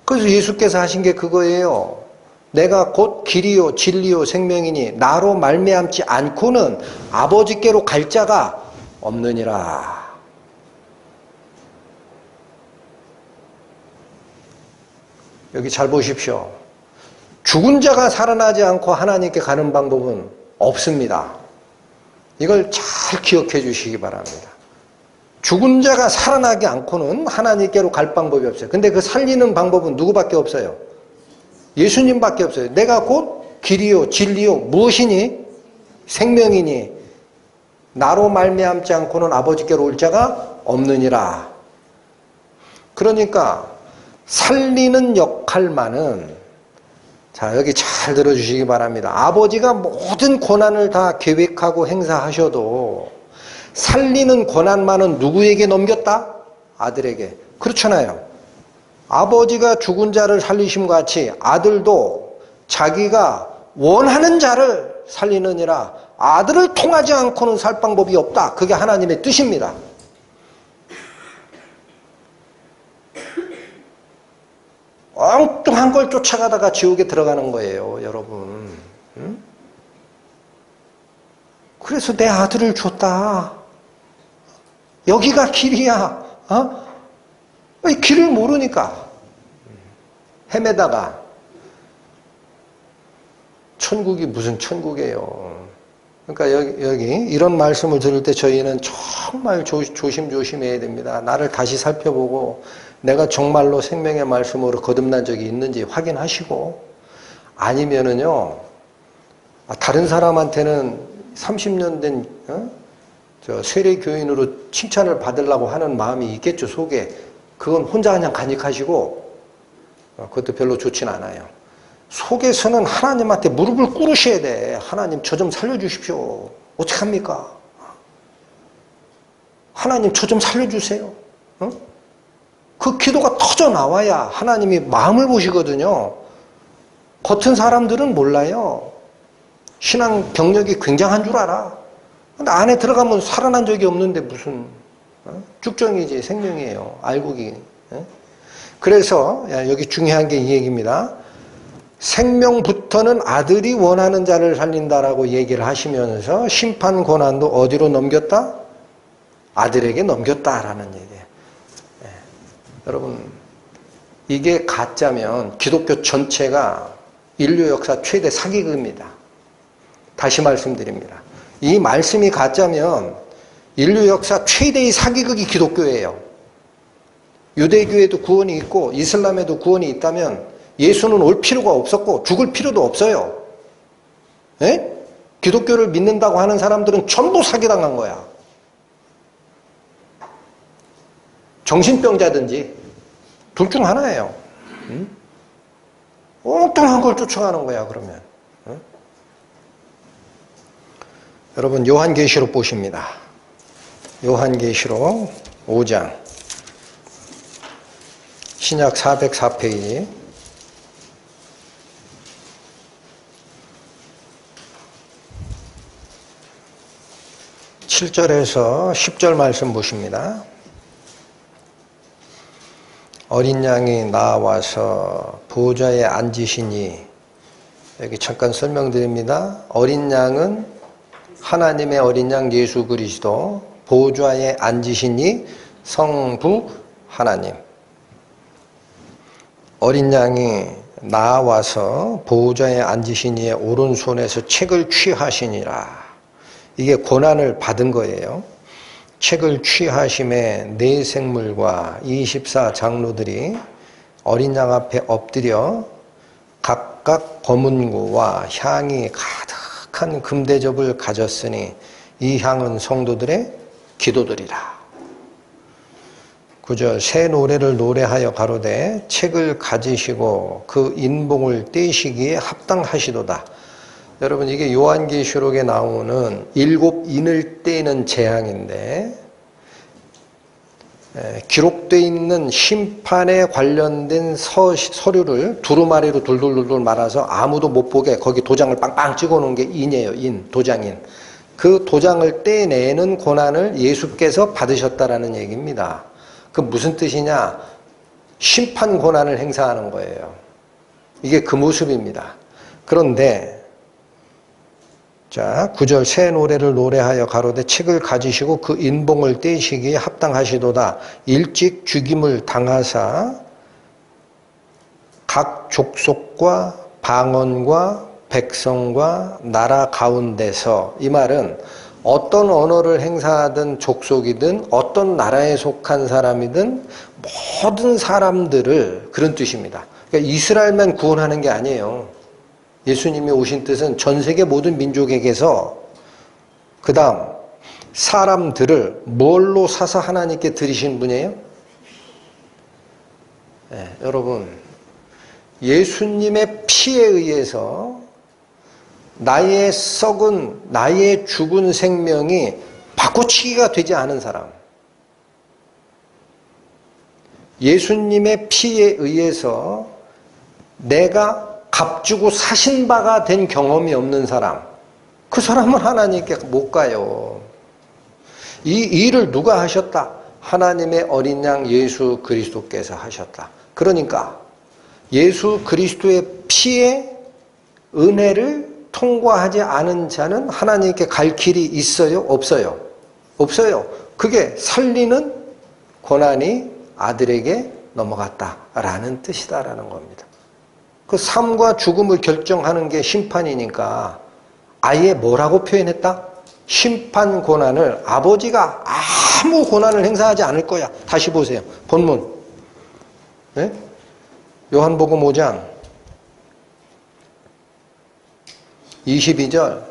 그래서 예수께서 하신 게 그거예요. 내가 곧 길이요 진리요 생명이니 나로 말미암지 않고는 아버지께로 갈 자가 없느니라. 여기 잘 보십시오. 죽은 자가 살아나지 않고 하나님께 가는 방법은 없습니다. 이걸 잘 기억해 주시기 바랍니다. 죽은 자가 살아나지 않고는 하나님께로 갈 방법이 없어요. 근데 그 살리는 방법은 누구밖에 없어요? 예수님밖에 없어요. 내가 곧 길이요 진리요 무엇이니? 생명이니 나로 말미암지 않고는 아버지께로 올 자가 없느니라. 그러니까 살리는 역할만은 자, 여기 잘 들어주시기 바랍니다. 아버지가 모든 고난을 다 계획하고 행사하셔도 살리는 고난만은 누구에게 넘겼다? 아들에게. 그렇잖아요. 아버지가 죽은 자를 살리심과 같이 아들도 자기가 원하는 자를 살리느니라. 아들을 통하지 않고는 살 방법이 없다. 그게 하나님의 뜻입니다. 엉뚱한 걸 쫓아가다가 지옥에 들어가는 거예요, 여러분. 응? 그래서 내 아들을 줬다. 여기가 길이야. 이 길을 모르니까 헤매다가 천국이 무슨 천국이에요. 그러니까 여기 이런 말씀을 들을 때 저희는 정말 조심해야 됩니다. 나를 다시 살펴보고 내가 정말로 생명의 말씀으로 거듭난 적이 있는지 확인하시고, 아니면은요, 다른 사람한테는 30년 된 세례 교인으로 칭찬을 받으려고 하는 마음이 있겠죠, 속에. 그건 혼자 그냥 간직하시고 그것도 별로 좋진 않아요. 속에서는 하나님한테 무릎을 꿇으셔야 돼. 하나님 저 좀 살려주십시오. 어떡합니까? 하나님 저 좀 살려주세요. 그 기도가 터져 나와야 하나님이 마음을 보시거든요. 겉은 사람들은 몰라요. 신앙 경력이 굉장한 줄 알아. 근데 안에 들어가면 살아난 적이 없는데 무슨 쭉정이지 생명이에요. 알고기. 그래서 여기 중요한 게 이 얘기입니다. 생명부터는 아들이 원하는 자를 살린다라고 얘기를 하시면서 심판 고난도 어디로 넘겼다? 아들에게 넘겼다라는 얘기예요. 여러분, 이게 가짜면 기독교 전체가 인류 역사 최대 사기극입니다. 다시 말씀드립니다. 이 말씀이 가짜면 인류 역사 최대의 사기극이 기독교예요. 유대교에도 구원이 있고 이슬람에도 구원이 있다면 예수는 올 필요가 없었고 죽을 필요도 없어요. 에? 기독교를 믿는다고 하는 사람들은 전부 사기당한 거야. 정신병자든지 둘 중 하나예요. 응? 엉뚱한 걸 쫓아가는 거야, 그러면. 응? 여러분, 요한계시록 보십니다. 요한계시록 5장 신약 404페이지 7절에서 10절 말씀 보십니다. 어린 양이 나와서 보좌에 앉으시니, 여기 잠깐 설명드립니다. 어린 양은 하나님의 어린 양 예수 그리스도, 보좌에 앉으시니 성부 하나님. 어린 양이 나와서 보좌에 앉으시니의 오른손에서 책을 취하시니라. 이게 고난을 받은 거예요. 책을 취하심에 네 생물과 24 장로들이 어린 양 앞에 엎드려 각각 검은고와 향이 가득한 금대접을 가졌으니 이 향은 성도들의 기도들이라. 9절 새 노래를 노래하여 가로되 책을 가지시고 그 인봉을 떼시기에 합당하시도다. 여러분, 이게 요한계시록에 나오는 7 인을 떼는 재앙인데, 기록되어 있는 심판에 관련된 서류를 두루마리로 둘둘둘 말아서 아무도 못 보게 거기 도장을 빵빵 찍어놓은 게 인이에요. 인, 도장인. 그 도장을 떼내는 고난을 예수께서 받으셨다라는 얘기입니다. 그 무슨 뜻이냐? 심판 고난을 행사하는 거예요. 이게 그 모습입니다. 그런데 자, 9절 새 노래를 노래하여 가로되 책을 가지시고 그 인봉을 떼시기에 합당하시도다. 일찍 죽임을 당하사 각 족속과 방언과 백성과 나라 가운데서, 이 말은 어떤 언어를 행사하든 족속이든 어떤 나라에 속한 사람이든 모든 사람들을, 그런 뜻입니다. 그러니까 이스라엘만 구원하는 게 아니에요. 예수님이 오신 뜻은 전 세계 모든 민족에게서, 그 다음 사람들을 뭘로 사서 하나님께 드리신 분이에요? 네, 여러분, 예수님의 피에 의해서 나의 썩은, 나의 죽은 생명이 바꿔치기가 되지 않은 사람, 예수님의 피에 의해서 내가 값주고 사신 바가 된 경험이 없는 사람, 그 사람은 하나님께 못 가요. 이 일을 누가 하셨다? 하나님의 어린 양 예수 그리스도께서 하셨다. 그러니까 예수 그리스도의 피의 은혜를 통과하지 않은 자는 하나님께 갈 길이 있어요? 없어요? 없어요. 그게 살리는 고난이 아들에게 넘어갔다라는 뜻이다라는 겁니다. 그 삶과 죽음을 결정하는 게 심판이니까 아예 뭐라고 표현했다? 심판 고난을 아버지가 아무 고난을 행사하지 않을 거야. 다시 보세요. 본문. 네? 요한복음 5장 22절.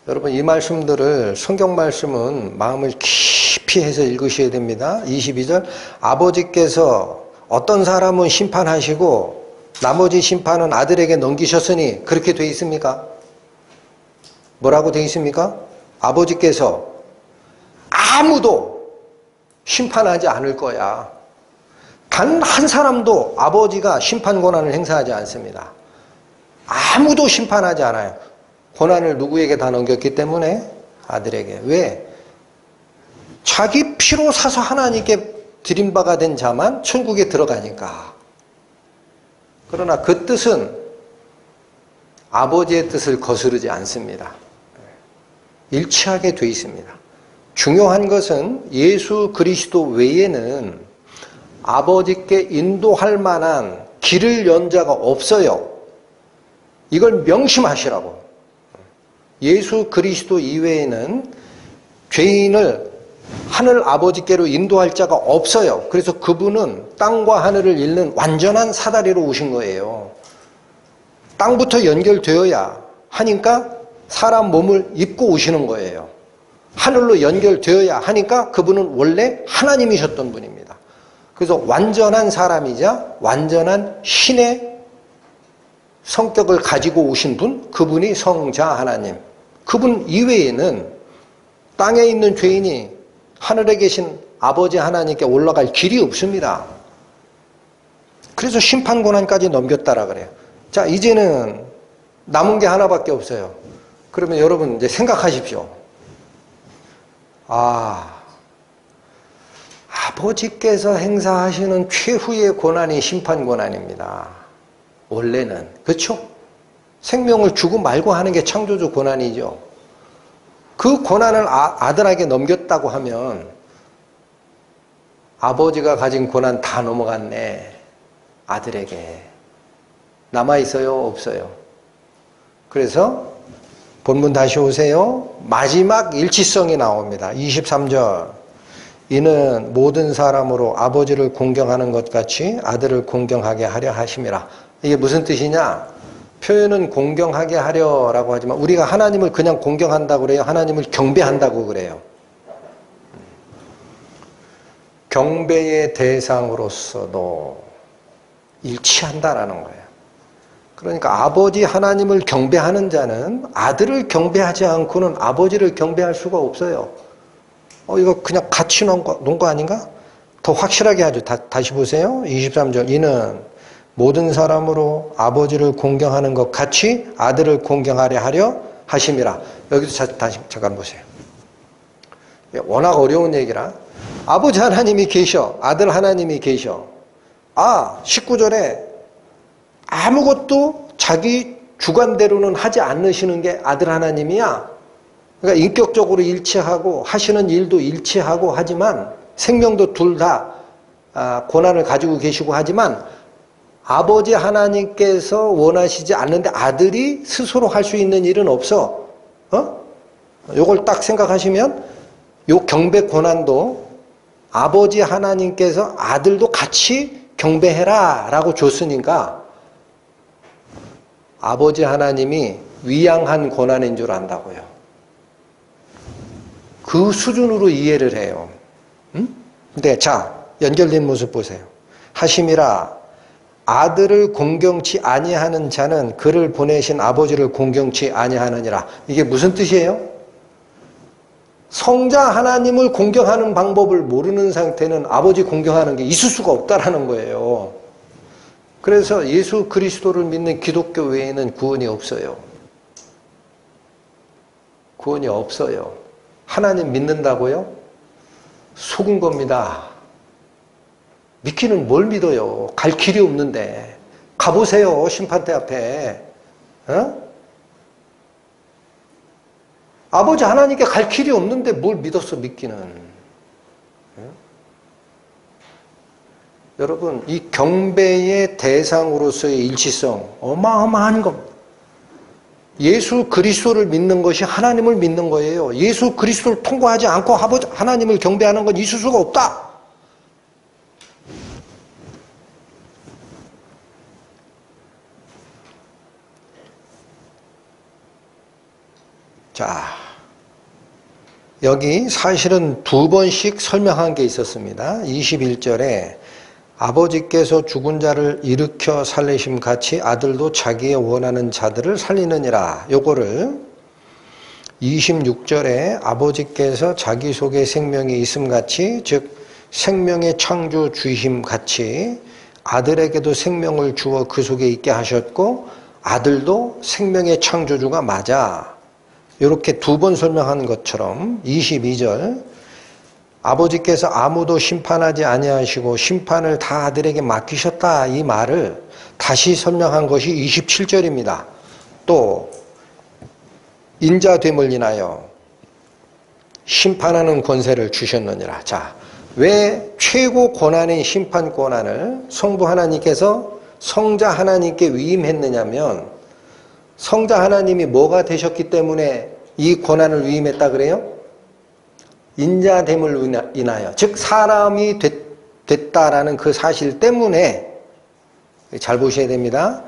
여러분 이 말씀들을, 성경 말씀은 마음을 깊이 해서 읽으셔야 됩니다. 22절. 아버지께서 어떤 사람은 심판하시고 나머지 심판은 아들에게 넘기셨으니, 그렇게 돼 있습니까? 뭐라고 돼 있습니까? 아버지께서 아무도 심판하지 않을 거야. 단 한 사람도 아버지가 심판 권한을 행사하지 않습니다. 아무도 심판하지 않아요. 권한을 누구에게 다 넘겼기 때문에? 아들에게. 왜? 자기 피로 사서 하나님께 드린 바가 된 자만 천국에 들어가니까. 그러나 그 뜻은 아버지의 뜻을 거스르지 않습니다. 일치하게 돼 있습니다. 중요한 것은 예수 그리스도 외에는 아버지께 인도할 만한 길을 연 자가 없어요. 이걸 명심하시라고. 예수 그리스도 이외에는 죄인을 하늘 아버지께로 인도할 자가 없어요. 그래서 그분은 땅과 하늘을 잇는 완전한 사다리로 오신 거예요. 땅부터 연결되어야 하니까 사람 몸을 입고 오시는 거예요. 하늘로 연결되어야 하니까 그분은 원래 하나님이셨던 분입니다. 그래서 완전한 사람이자 완전한 신의 성격을 가지고 오신 분, 그분이 성자 하나님. 그분 이외에는 땅에 있는 죄인이 하늘에 계신 아버지 하나님께 올라갈 길이 없습니다. 그래서 심판 고난까지 넘겼다라 그래요. 자, 이제는 남은 게 하나밖에 없어요. 그러면 여러분 이제 생각하십시오. 아버지께서 행사하시는 최후의 고난이 심판 고난입니다. 원래는. 그렇죠? 생명을 주고 말고 하는 게 창조주 고난이죠. 그 고난을 아들에게 넘겼다고 하면 아버지가 가진 고난 다 넘어갔네. 아들에게. 남아있어요? 없어요? 그래서 본문 다시 오세요. 마지막 일치성이 나옵니다. 23절. 이는 모든 사람으로 아버지를 공경하는 것 같이 아들을 공경하게 하려 하심이라. 이게 무슨 뜻이냐? 표현은 공경하게 하려라고 하지만 우리가 하나님을 그냥 공경한다고 그래요? 하나님을 경배한다고 그래요? 경배의 대상으로서도 일치한다라는 거예요. 그러니까 아버지 하나님을 경배하는 자는 아들을 경배하지 않고는 아버지를 경배할 수가 없어요. 이거 그냥 같이 놓은 거 아닌가? 더 확실하게 하죠. 다시 보세요. 23절. 이는 모든 사람으로 아버지를 공경하는 것 같이 아들을 공경하려 하려 하심이라. 여기서 다시 잠깐 보세요. 워낙 어려운 얘기라. 아버지 하나님이 계셔. 아들 하나님이 계셔. 19절에 아무것도 자기 주관대로는 하지 않으시는 게 아들 하나님이야. 그러니까 인격적으로 일치하고 하시는 일도 일치하고 하지만 생명도 둘 다 고난을 가지고 계시고 하지만 아버지 하나님께서 원하시지 않는데 아들이 스스로 할 수 있는 일은 없어. 요걸 딱 생각하시면 요 경배 고난도 아버지 하나님께서 아들도 같이 경배해라 라고 줬으니까 아버지 하나님이 위양한 고난인 줄 안다고요. 그 수준으로 이해를 해요. 근데 자, 연결된 모습 보세요. 하심이라 아들을 공경치 아니하는 자는 그를 보내신 아버지를 공경치 아니하느니라. 이게 무슨 뜻이에요? 성자 하나님을 공경하는 방법을 모르는 상태는 아버지 공경하는 게 있을 수가 없다라는 거예요. 그래서 예수 그리스도를 믿는 기독교 외에는 구원이 없어요. 구원이 없어요. 하나님 믿는다고요? 속은 겁니다. 믿기는 뭘 믿어요? 갈 길이 없는데. 가보세요, 심판대 앞에. 어? 아버지 하나님께 갈 길이 없는데 뭘 믿었어, 믿기는. 어? 여러분, 이 경배의 대상으로서의 일치성, 어마어마한 겁니다. 예수 그리스도를 믿는 것이 하나님을 믿는 거예요. 예수 그리스도를 통과하지 않고 하나님을 경배하는 건 있을 수가 없다. 자, 여기 사실은 두 번씩 설명한 게 있었습니다. 21절에 아버지께서 죽은 자를 일으켜 살리심 같이 아들도 자기의 원하는 자들을 살리느니라. 요거를 26절에 아버지께서 자기 속에 생명이 있음 같이, 즉 생명의 창조 주심 같이 아들에게도 생명을 주어 그 속에 있게 하셨고 아들도 생명의 창조주가 맞아. 이렇게 두 번 설명한 것처럼 22절 아버지께서 아무도 심판하지 아니하시고 심판을 다 아들에게 맡기셨다, 이 말을 다시 설명한 것이 27절입니다. 또 인자됨을 인하여 심판하는 권세를 주셨느니라. 자, 왜 최고 권한인 심판 권한을 성부 하나님께서 성자 하나님께 위임했느냐면, 성자 하나님이 뭐가 되셨기 때문에 이 권한을 위임했다 그래요? 인자됨을 인하여, 즉 사람이 됐다라는 그 사실 때문에, 잘 보셔야 됩니다.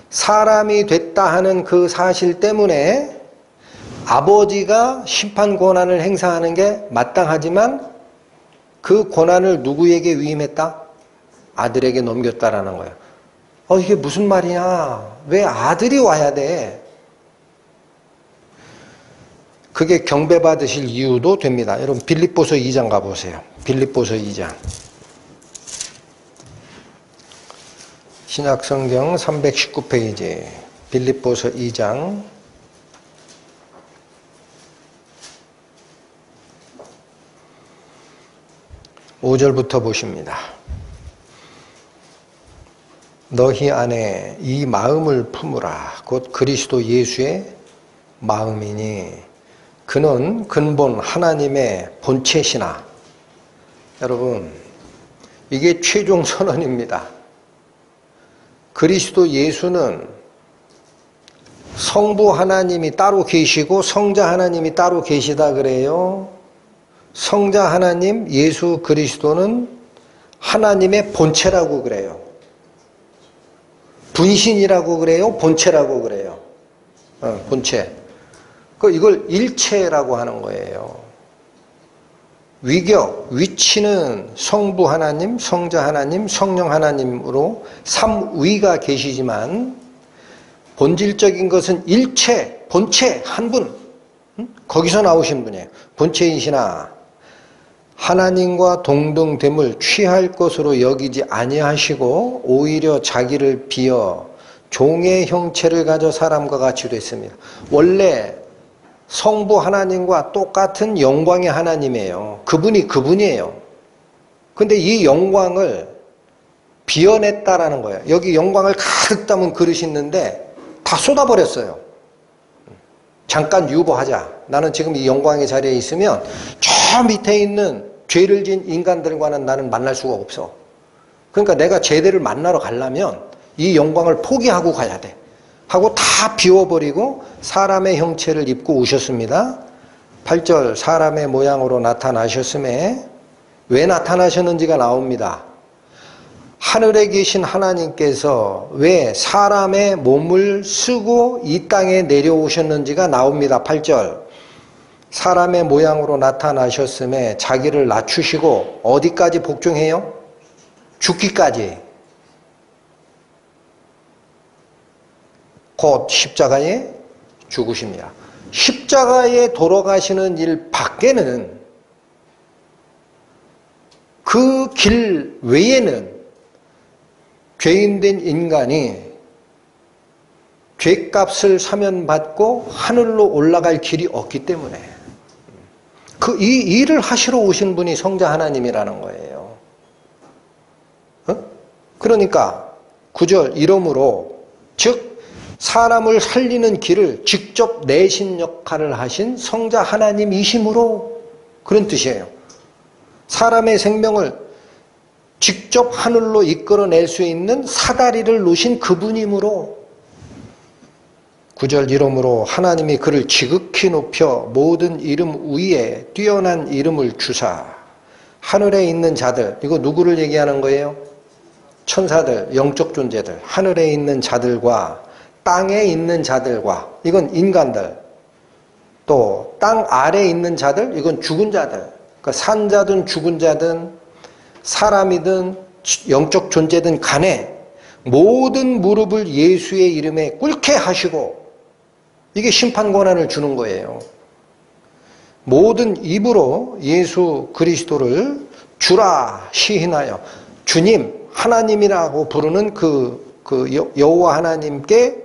사람이 됐다 하는 그 사실 때문에 아버지가 심판 권한을 행사하는 게 마땅하지만 그 권한을 누구에게 위임했다? 아들에게 넘겼다라는 거예요. 이게 무슨 말이냐? 왜 아들이 와야 돼? 그게 경배받으실 이유도 됩니다. 여러분 빌립보서 2장 가보세요. 빌립보서 2장. 신약성경 319페이지 빌립보서 2장 5절부터 보십니다. 너희 안에 이 마음을 품으라. 곧 그리스도 예수의 마음이니 그는 근본 하나님의 본체시나. 여러분, 이게 최종 선언입니다. 그리스도 예수는 성부 하나님이 따로 계시고 성자 하나님이 따로 계시다 그래요. 성자 하나님 예수 그리스도는 하나님의 본체라고 그래요. 분신이라고 그래요? 본체라고 그래요? 본체. 이걸 일체라고 하는 거예요. 위격, 위치는 성부 하나님, 성자 하나님, 성령 하나님으로 삼위가 계시지만 본질적인 것은 일체, 본체 한 분, 거기서 나오신 분이에요. 본체이시나 하나님과 동등됨을 취할 것으로 여기지 아니하시고 오히려 자기를 비어 종의 형체를 가져 사람과 같이 됐습니다. 원래 성부 하나님과 똑같은 영광의 하나님이에요. 그분이 그분이에요. 근데 이 영광을 비워냈다라는 거예요. 여기 영광을 가득 담은 그릇이 있는데 다 쏟아버렸어요. 잠깐 유보하자. 나는 지금 이 영광의 자리에 있으면 저 밑에 있는 죄를 진 인간들과는 나는 만날 수가 없어. 그러니까 내가 제대를 만나러 가려면 이 영광을 포기하고 가야 돼. 하고 다 비워버리고 사람의 형체를 입고 오셨습니다. 8절 사람의 모양으로 나타나셨음에 왜 나타나셨는지가 나옵니다. 하늘에 계신 하나님께서 왜 사람의 몸을 쓰고 이 땅에 내려오셨는지가 나옵니다. 8절 사람의 모양으로 나타나셨음에 자기를 낮추시고 어디까지 복종해요? 죽기까지. 곧 십자가에 죽으십니다. 십자가에 돌아가시는 일 밖에는 그 길 외에는 죄인된 인간이 죄값을 사면받고 하늘로 올라갈 길이 없기 때문에 이 일을 하시러 오신 분이 성자 하나님이라는 거예요. 그러니까 9절 이러므로 즉 사람을 살리는 길을 직접 내신 역할을 하신 성자 하나님이심으로 그런 뜻이에요. 사람의 생명을 직접 하늘로 이끌어낼 수 있는 사다리를 놓으신 그분이므로 9절 이러므로 하나님이 그를 지극히 높여 모든 이름 위에 뛰어난 이름을 주사 하늘에 있는 자들, 이거 누구를 얘기하는 거예요? 천사들, 영적 존재들, 하늘에 있는 자들과 땅에 있는 자들과, 이건 인간들, 또 땅 아래에 있는 자들, 이건 죽은 자들, 그러니까 산자든 죽은 자든 사람이든 영적 존재든 간에 모든 무릎을 예수의 이름에 꿇게 하시고, 이게 심판 권한을 주는 거예요. 모든 입으로 예수 그리스도를 주라 시인하여 주님, 하나님이라고 부르는 그 여호와 하나님께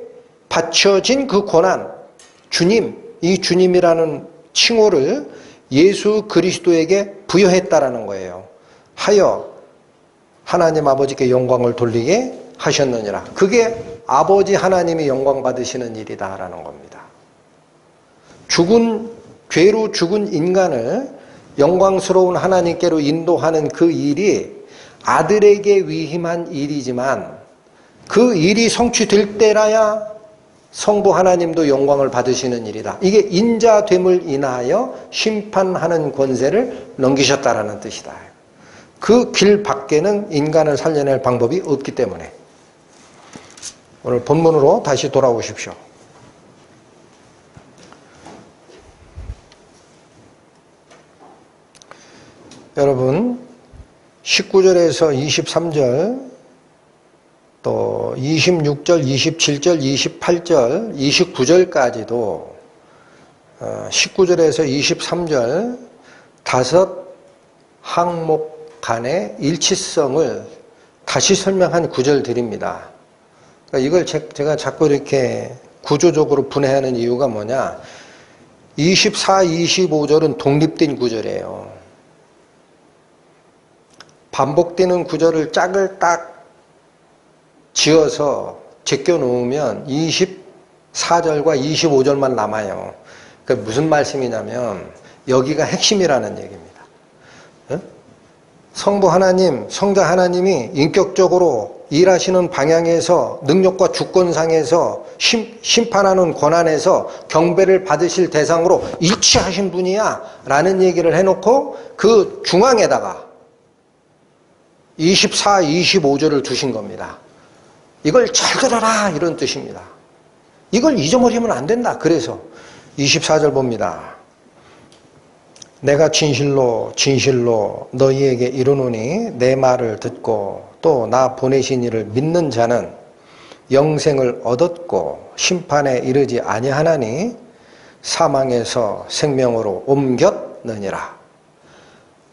바쳐진 그 권한, 주님, 이 주님이라는 칭호를 예수 그리스도에게 부여했다라는 거예요. 하여 하나님 아버지께 영광을 돌리게 하셨느니라. 그게 아버지 하나님이 영광 받으시는 일이다라는 겁니다. 죄로 죽은 인간을 영광스러운 하나님께로 인도하는 그 일이 아들에게 위임한 일이지만 그 일이 성취될 때라야 성부 하나님도 영광을 받으시는 일이다. 이게 인자됨을 인하여 심판하는 권세를 넘기셨다라는 뜻이다. 그 길 밖에는 인간을 살려낼 방법이 없기 때문에. 오늘 본문으로 다시 돌아오십시오. 여러분 19절에서 23절 또 26절, 27절, 28절, 29절까지도 19절에서 23절 다섯 항목 간의 일치성을 다시 설명한 구절들입니다. 그러니까 이걸 제가 자꾸 이렇게 구조적으로 분해하는 이유가 뭐냐, 24, 25절은 독립된 구절이에요. 반복되는 구절을 짝을 딱 지어서 제껴 놓으면 24절과 25절만 남아요. 그게 무슨 말씀이냐면 여기가 핵심이라는 얘기입니다. 성부 하나님, 성자 하나님이 인격적으로 일하시는 방향에서, 능력과 주권상에서, 심판하는 권한에서 경배를 받으실 대상으로 일치하신 분이야 라는 얘기를 해놓고 그 중앙에다가 24, 25절을 두신 겁니다. 이걸 잘 들어라 이런 뜻입니다. 이걸 잊어버리면 안 된다. 그래서 24절 봅니다. 내가 진실로 진실로 너희에게 이르노니 내 말을 듣고 또 나 보내신 이를 믿는 자는 영생을 얻었고 심판에 이르지 아니하나니 사망에서 생명으로 옮겼느니라.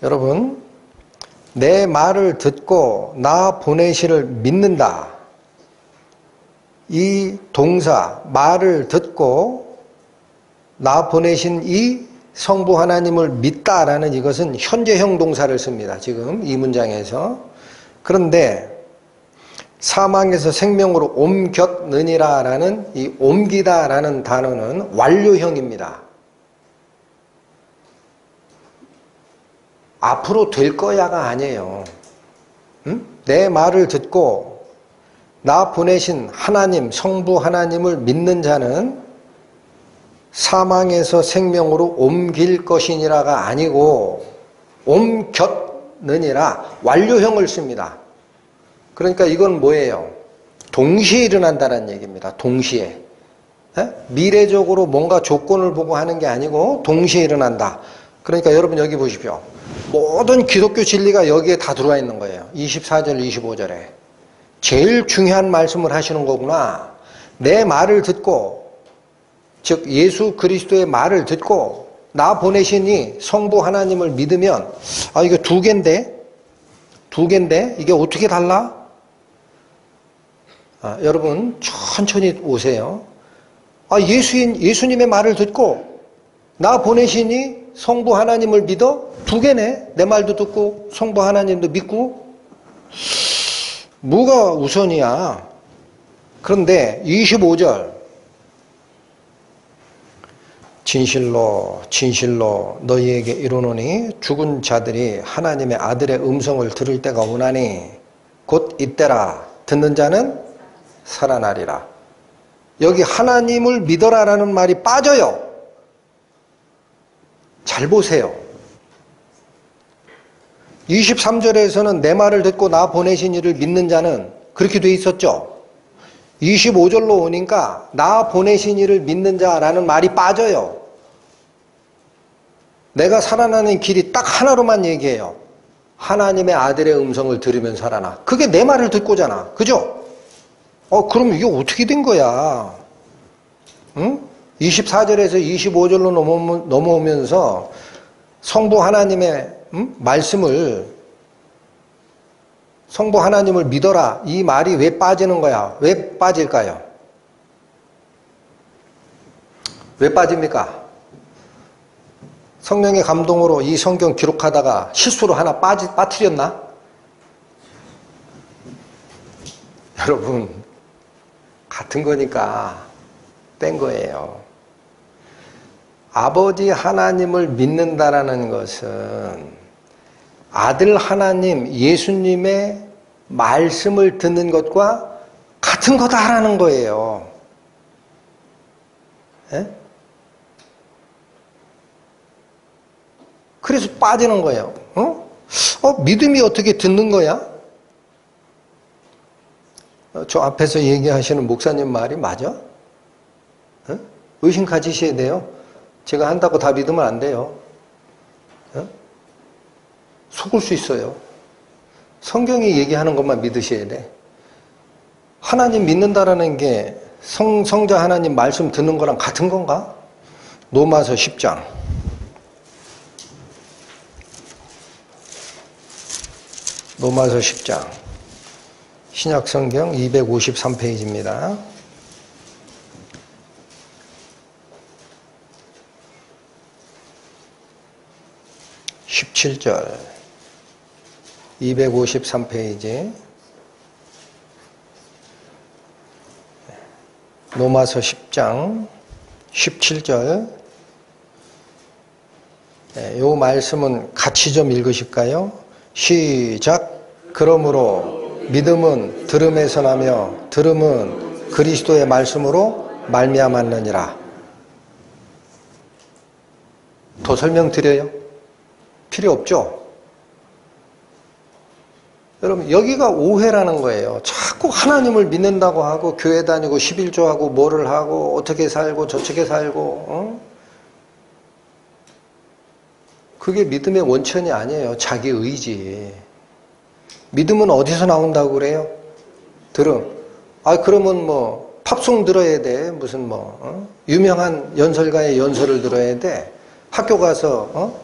여러분, 내 말을 듣고 나 보내시를 믿는다. 이 동사 말을 듣고 나 보내신 이 성부 하나님을 믿다라는 이것은 현재형 동사를 씁니다. 지금 이 문장에서. 그런데 사망에서 생명으로 옮겼느니라라는 이 옮기다라는 단어는 완료형입니다. 앞으로 될 거야가 아니에요. 내 말을 듣고 나 보내신 하나님, 성부 하나님을 믿는 자는 사망에서 생명으로 옮길 것이니라가 아니고 옮겼느니라 완료형을 씁니다. 그러니까 이건 뭐예요? 동시에 일어난다는 얘기입니다. 동시에. 미래적으로 뭔가 조건을 보고 하는 게 아니고 동시에 일어난다. 그러니까 여러분 여기 보십시오. 모든 기독교 진리가 여기에 다 들어와 있는 거예요. 24절, 25절에. 제일 중요한 말씀을 하시는 거구나. 내 말을 듣고, 즉 예수 그리스도의 말을 듣고 나 보내시니 성부 하나님을 믿으면, 아 이거 두 개인데 이게 어떻게 달라? 여러분 천천히 오세요. 예수님의 말을 듣고 나 보내시니 성부 하나님을 믿어? 두 개네. 내 말도 듣고 성부 하나님도 믿고. 뭐가 우선이야? 그런데 25절 진실로 진실로 너희에게 이르노니 죽은 자들이 하나님의 아들의 음성을 들을 때가 오나니 곧 이때라. 듣는 자는 살아나리라. 여기 하나님을 믿어라라는 말이 빠져요. 잘 보세요. 23절에서는 내 말을 듣고 나 보내신 이를 믿는 자는 그렇게 돼 있었죠. 25절로 오니까 나 보내신 이를 믿는 자라는 말이 빠져요. 내가 살아나는 길이 딱 하나로만 얘기해요. 하나님의 아들의 음성을 들으면 살아나. 그게 내 말을 듣고잖아. 그죠? 그럼 이게 어떻게 된 거야? 응? 24절에서 25절로 넘어오면서 성부 하나님의 성부 하나님을 믿어라. 이 말이 왜 빠지는 거야? 왜 빠질까요? 왜 빠집니까? 성령의 감동으로 이 성경 기록하다가 실수로 하나 빠뜨렸나? 여러분, 같은 거니까 뺀 거예요. 아버지 하나님을 믿는다라는 것은 아들 하나님, 예수님의 말씀을 듣는 것과 같은 거다라는 거예요. 예? 그래서 빠지는 거예요. 믿음이 어떻게 듣는 거야? 저 앞에서 얘기하시는 목사님 말이 맞아? 의심 가지셔야 돼요. 제가 한다고 다 믿으면 안 돼요. 속을 수 있어요. 성경이 얘기하는 것만 믿으셔야 돼. 하나님 믿는다라는 게 성자 하나님 말씀 듣는 거랑 같은 건가? 로마서 10장. 로마서 10장. 신약성경 253페이지입니다. 17절 253페이지 로마서 10장 17절 이 말씀은 같이 좀 읽으실까요? 시작. 그러므로 믿음은 들음에서 나며 들음은 그리스도의 말씀으로 말미암았느니라. 더 설명드려요? 필요 없죠? 여러분 여기가 오해라는 거예요. 자꾸 하나님을 믿는다고 하고 교회 다니고 11조하고 뭐를 하고 어떻게 살고 저렇게 살고 그게 믿음의 원천이 아니에요. 자기 의지. 믿음은 어디서 나온다고 그래요? 들음. 그러면 뭐 팝송 들어야 돼. 무슨 유명한 연설가의 연설을 들어야 돼. 학교 가서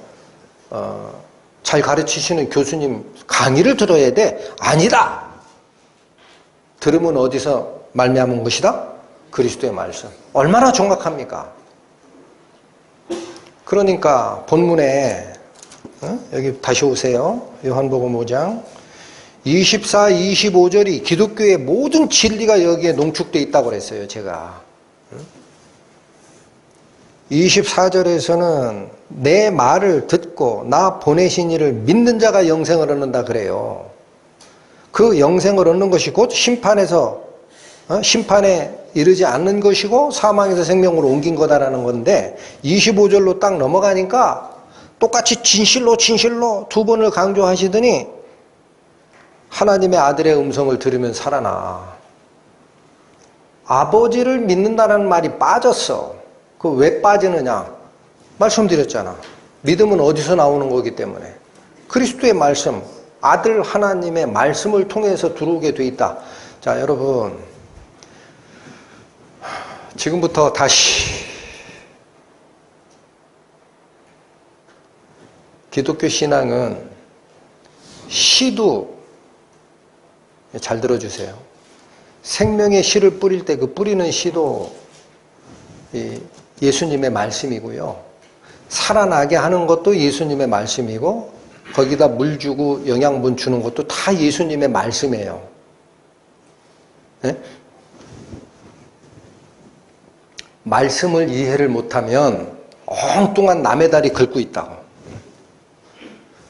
잘 가르치시는 교수님 강의를 들어야 돼. 아니다. 들음은 어디서 말미암은 것이다? 그리스도의 말씀. 얼마나 정확합니까? 그러니까 본문에 여기 다시 오세요. 요한복음 5장 24, 25절이 기독교의 모든 진리가 여기에 농축되어 있다고 그랬어요. 제가 24절에서는 내 말을 듣고 나 보내신 이를 믿는 자가 영생을 얻는다 그래요. 그 영생을 얻는 것이 곧 심판에 이르지 않는 것이고 사망에서 생명으로 옮긴 거다라는 건데 25절로 딱 넘어가니까 똑같이 진실로 두 번을 강조하시더니 하나님의 아들의 음성을 들으면 살아나. 아버지를 믿는다는 말이 빠졌어. 그 왜 빠지느냐? 말씀드렸잖아. 믿음은 어디서 나오는 거기 때문에. 그리스도의 말씀, 아들 하나님의 말씀을 통해서 들어오게 돼 있다. 자, 여러분. 지금부터 다시 기독교 신앙은 씨도 잘 들어주세요. 생명의 씨를 뿌릴 때 그 뿌리는 씨도 예수님의 말씀이고요. 살아나게 하는 것도 예수님의 말씀이고 거기다 물 주고 영양분 주는 것도 다 예수님의 말씀이에요. 네? 말씀을 이해를 못하면 엉뚱한 남의 다리 긁고 있다고.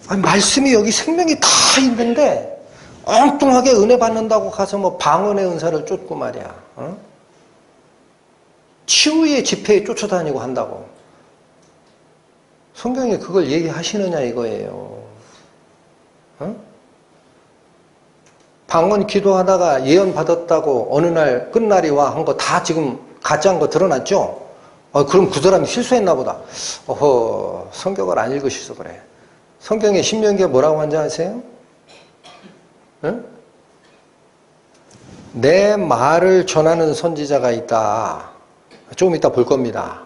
아니, 말씀이 여기 생명이 다 있는데 엉뚱하게 은혜 받는다고 가서 뭐 방언의 은사를 쫓고 말이야. 어? 치유의 집회에 쫓아다니고 한다고. 성경에 그걸 얘기하시느냐 이거예요. 어? 방언 기도하다가 예언 받았다고 어느 날 끝날이 와 한 거 다 지금 가짜인 거 드러났죠? 그럼 그 사람이 실수했나 보다. 어허, 성경을 안 읽으셔서 그래. 성경에 신명기에 뭐라고 하는지 아세요? 응? 내 말을 전하는 선지자가 있다. 조금 이따 볼 겁니다.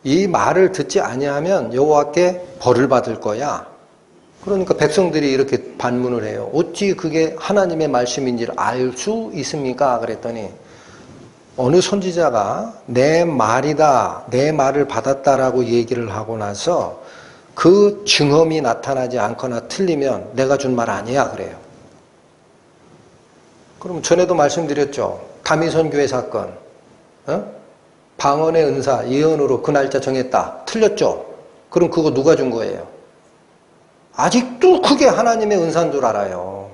이 말을 듣지 아니하면 여호와께 벌을 받을 거야. 그러니까 백성들이 이렇게 반문을 해요. 어찌 그게 하나님의 말씀인지를 알 수 있습니까? 그랬더니 어느 선지자가 내 말이다, 내 말을 받았다라고 얘기를 하고 나서 그 증언이 나타나지 않거나 틀리면 내가 준 말 아니야 그래요. 그럼 전에도 말씀드렸죠. 다미선 교회 사건, 방언의 은사, 예언으로 그 날짜 정했다. 틀렸죠? 그럼 그거 누가 준 거예요? 아직도 그게 하나님의 은사인 줄 알아요.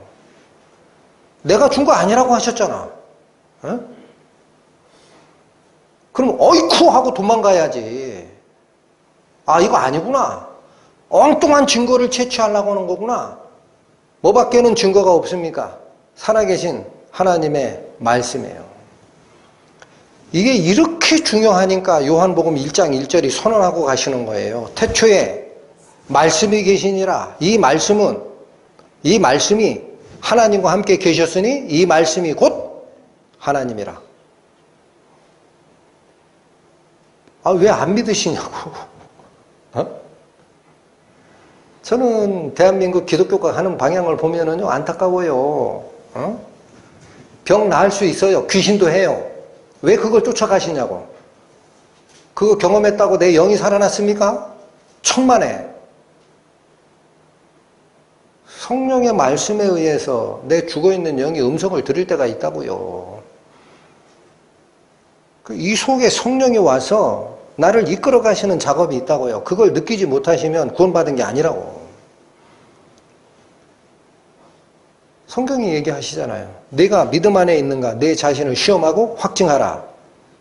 내가 준 거 아니라고 하셨잖아. 그럼 어이쿠 하고 도망가야지. 아, 이거 아니구나. 엉뚱한 증거를 채취하려고 하는 거구나. 뭐밖에는 증거가 없습니까? 살아계신 하나님의 말씀이에요. 이게 이렇게 중요하니까 요한복음 1장 1절이 선언하고 가시는 거예요. 태초에 말씀이 계시니라. 이 말씀이 하나님과 함께 계셨으니 이 말씀이 곧 하나님이라. 아, 왜 안 믿으시냐고. 저는 대한민국 기독교가 하는 방향을 보면은요, 안타까워요. 병 나을 수 있어요. 귀신도 해요. 왜 그걸 쫓아가시냐고. 그거 경험했다고 내 영이 살아났습니까? 천만에. 성령의 말씀에 의해서 내 죽어있는 영이 음성을 들을 때가 있다고요. 이 속에 성령이 와서 나를 이끌어 가시는 작업이 있다고요. 그걸 느끼지 못하시면 구원받은 게 아니라고. 성경이 얘기하시잖아요. 내가 믿음 안에 있는가 내 자신을 시험하고 확증하라.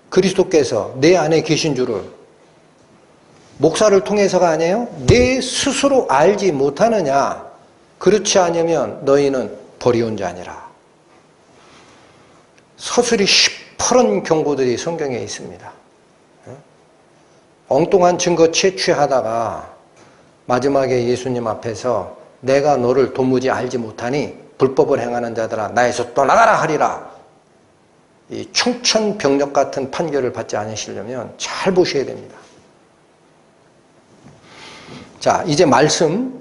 그리스도께서 내 안에 계신 줄을. 목사를 통해서가 아니에요. 내 스스로 알지 못하느냐. 그렇지 않으면 너희는 버리온 자니라. 서술이 시퍼런 경고들이 성경에 있습니다. 엉뚱한 증거 채취하다가 마지막에 예수님 앞에서 내가 너를 도무지 알지 못하니 불법을 행하는 자들아 나에서 떠나가라 하리라. 이 충천병력 같은 판결을 받지 않으시려면 잘 보셔야 됩니다. 자, 이제 말씀.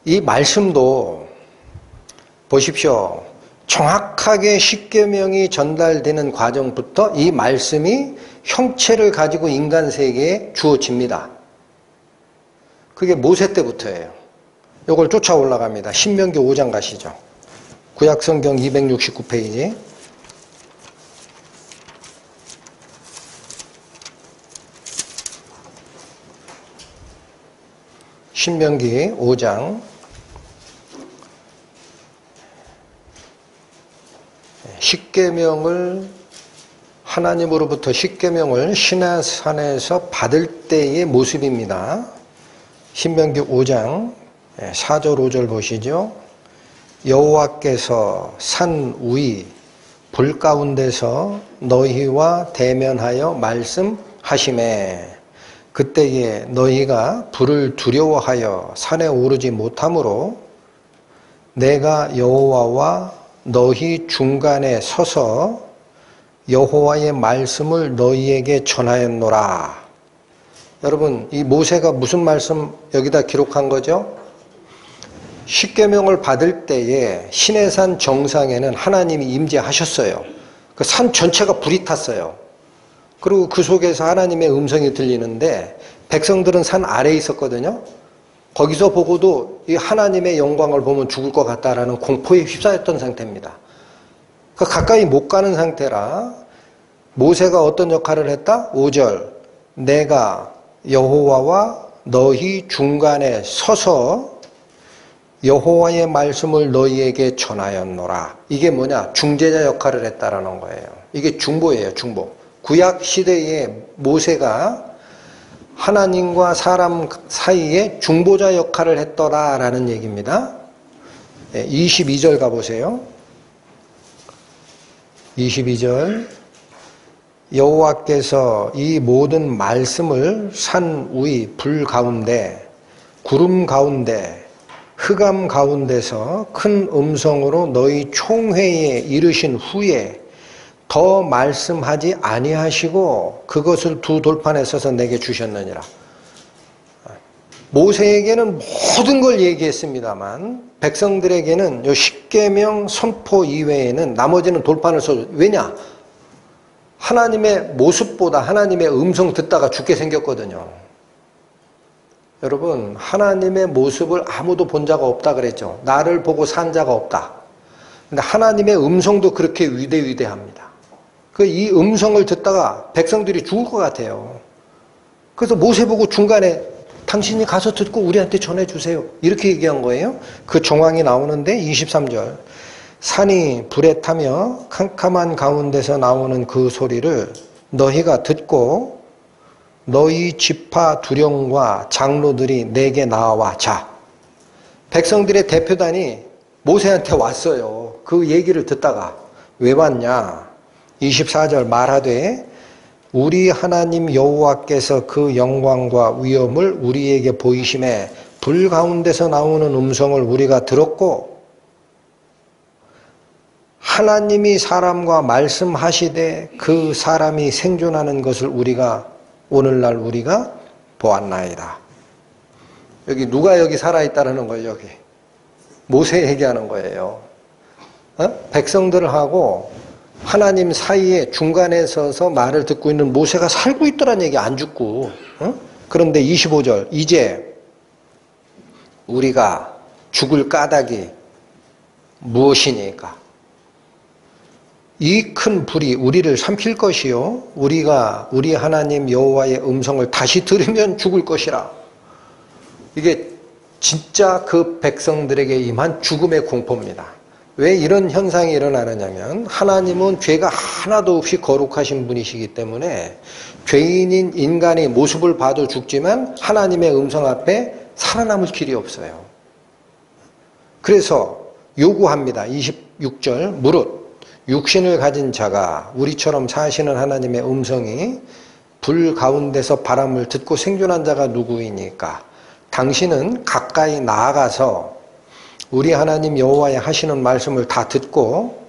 이 말씀도 보십시오. 정확하게 십계명이 전달되는 과정부터 이 말씀이 형체를 가지고 인간 세계에 주어집니다. 그게 모세 때부터예요. 이걸 쫓아 올라갑니다. 신명기 5장 가시죠. 구약성경 269페이지. 신명기 5장 십계명을 하나님으로부터 십계명을 시내산에서 받을 때의 모습입니다. 신명기 5장 4절 5절 보시죠. 여호와께서 산 위 불 가운데서 너희와 대면하여 말씀하시매 그때에 너희가 불을 두려워하여 산에 오르지 못하므로 내가 여호와와 너희 중간에 서서 여호와의 말씀을 너희에게 전하였노라. 여러분, 이 모세가 무슨 말씀 여기다 기록한 거죠? 십계명을 받을 때에 시내산 정상에는 하나님이 임재하셨어요. 그 산 전체가 불이 탔어요. 그리고 그 속에서 하나님의 음성이 들리는데 백성들은 산 아래에 있었거든요. 거기서 보고도 이 하나님의 영광을 보면 죽을 것 같다라는 공포에 휩싸였던 상태입니다. 그 가까이 못 가는 상태라 모세가 어떤 역할을 했다? 5절 내가 여호와와 너희 중간에 서서 여호와의 말씀을 너희에게 전하였노라. 이게 뭐냐? 중재자 역할을 했다라는 거예요. 이게 중보예요, 중보. 구약 시대에 모세가 하나님과 사람 사이에 중보자 역할을 했더라라는 얘기입니다. 22절 가보세요. 22절 여호와께서 이 모든 말씀을 산 위 불 가운데 구름 가운데 흑암 가운데서 큰 음성으로 너희 총회에 이르신 후에 더 말씀하지 아니하시고 그것을 두 돌판에 써서 내게 주셨느니라. 모세에게는 모든 걸 얘기했습니다만 백성들에게는 요 십계명 선포 이외에는 나머지는 돌판을 써. 왜냐? 하나님의 모습보다 하나님의 음성 듣다가 죽게 생겼거든요. 여러분, 하나님의 모습을 아무도 본 자가 없다 그랬죠. 나를 보고 산 자가 없다. 근데 하나님의 음성도 그렇게 위대합니다. 이 음성을 듣다가 백성들이 죽을 것 같아요. 그래서 모세 보고 중간에 당신이 가서 듣고 우리한테 전해주세요. 이렇게 얘기한 거예요. 그 정황이 나오는데 23절 산이 불에 타며 캄캄한 가운데서 나오는 그 소리를 너희가 듣고 너희 지파 두령과 장로들이 내게 나와 자. 백성들의 대표단이 모세한테 왔어요. 그 얘기를 듣다가 왜 왔냐? 24절 말하되 우리 하나님 여호와께서 그 영광과 위엄을 우리에게 보이심에 불 가운데서 나오는 음성을 우리가 들었고 하나님이 사람과 말씀하시되 그 사람이 생존하는 것을 오늘날 우리가 보았나이다. 여기 누가 여기 살아있다는 거예요. 여기 모세 얘기하는 거예요. 백성들하고 하나님 사이에 중간에 서서 말을 듣고 있는 모세가 살고 있더란 얘기, 안 죽고. 그런데 25절 이제 우리가 죽을 까닭이 무엇이니까? 이 큰 불이 우리를 삼킬 것이요 우리가 우리 하나님 여호와의 음성을 다시 들으면 죽을 것이라. 이게 진짜 그 백성들에게 임한 죽음의 공포입니다. 왜 이런 현상이 일어나느냐면 하나님은 죄가 하나도 없이 거룩하신 분이시기 때문에 죄인인 인간의 모습을 봐도 죽지만 하나님의 음성 앞에 살아남을 길이 없어요. 그래서 요구합니다. 26절 무릇 육신을 가진 자가 우리처럼 사시는 하나님의 음성이 불 가운데서 바람을 듣고 생존한 자가 누구이니까? 당신은 가까이 나아가서 우리 하나님 여호와의 하시는 말씀을 다 듣고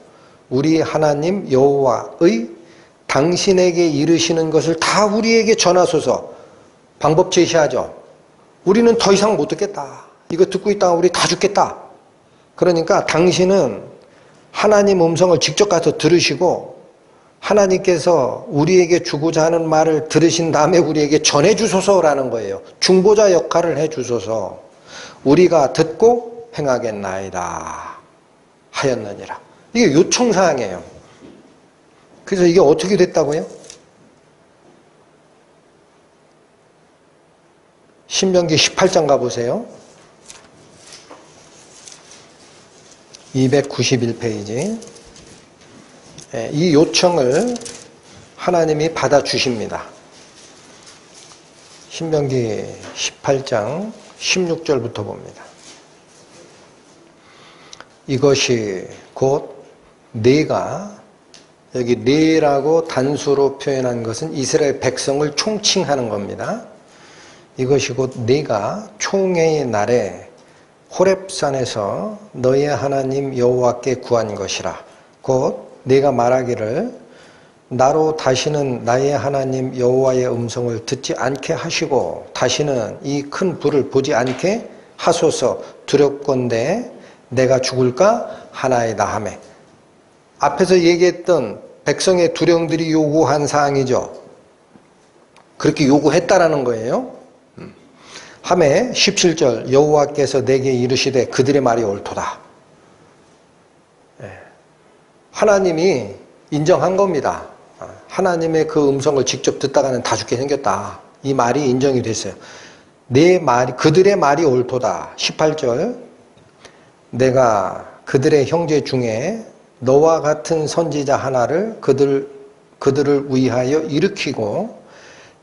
우리 하나님 여호와의 당신에게 이르시는 것을 다 우리에게 전하소서. 방법 제시하죠. 우리는 더 이상 못 듣겠다. 이거 듣고 있다가 우리 다 죽겠다. 그러니까 당신은 하나님 음성을 직접 가서 들으시고 하나님께서 우리에게 주고자 하는 말을 들으신 다음에 우리에게 전해주소서라는 거예요. 중보자 역할을 해주소서. 우리가 듣고 행하겠나이다 하였느니라. 이게 요청사항이에요. 그래서 이게 어떻게 됐다고요? 신명기 18장 가보세요. 291페이지. 이 요청을 하나님이 받아주십니다. 신명기 18장 16절부터 봅니다. 이것이 곧 네가, 여기 네라고 단수로 표현한 것은 이스라엘 백성을 총칭하는 겁니다. 이것이 곧 네가 총회의 날에 호렙산에서 너희의 하나님 여호와께 구한 것이라. 곧 네가 말하기를 나로 다시는 나의 하나님 여호와의 음성을 듣지 않게 하시고 다시는 이 큰 불을 보지 않게 하소서. 두렵건대 내가 죽을까 하나이다 하며. 앞에서 얘기했던 백성의 두령들이 요구한 사항이죠. 그렇게 요구했다라는 거예요. 하매 17절 여호와께서 내게 이르시되 그들의 말이 옳도다. 하나님이 인정한 겁니다. 하나님의 그 음성을 직접 듣다가는 다 죽게 생겼다. 이 말이 인정이 됐어요. 내 말이 그들의 말이 옳도다. 18절 내가 그들의 형제 중에 너와 같은 선지자 하나를 그들을 위하여 일으키고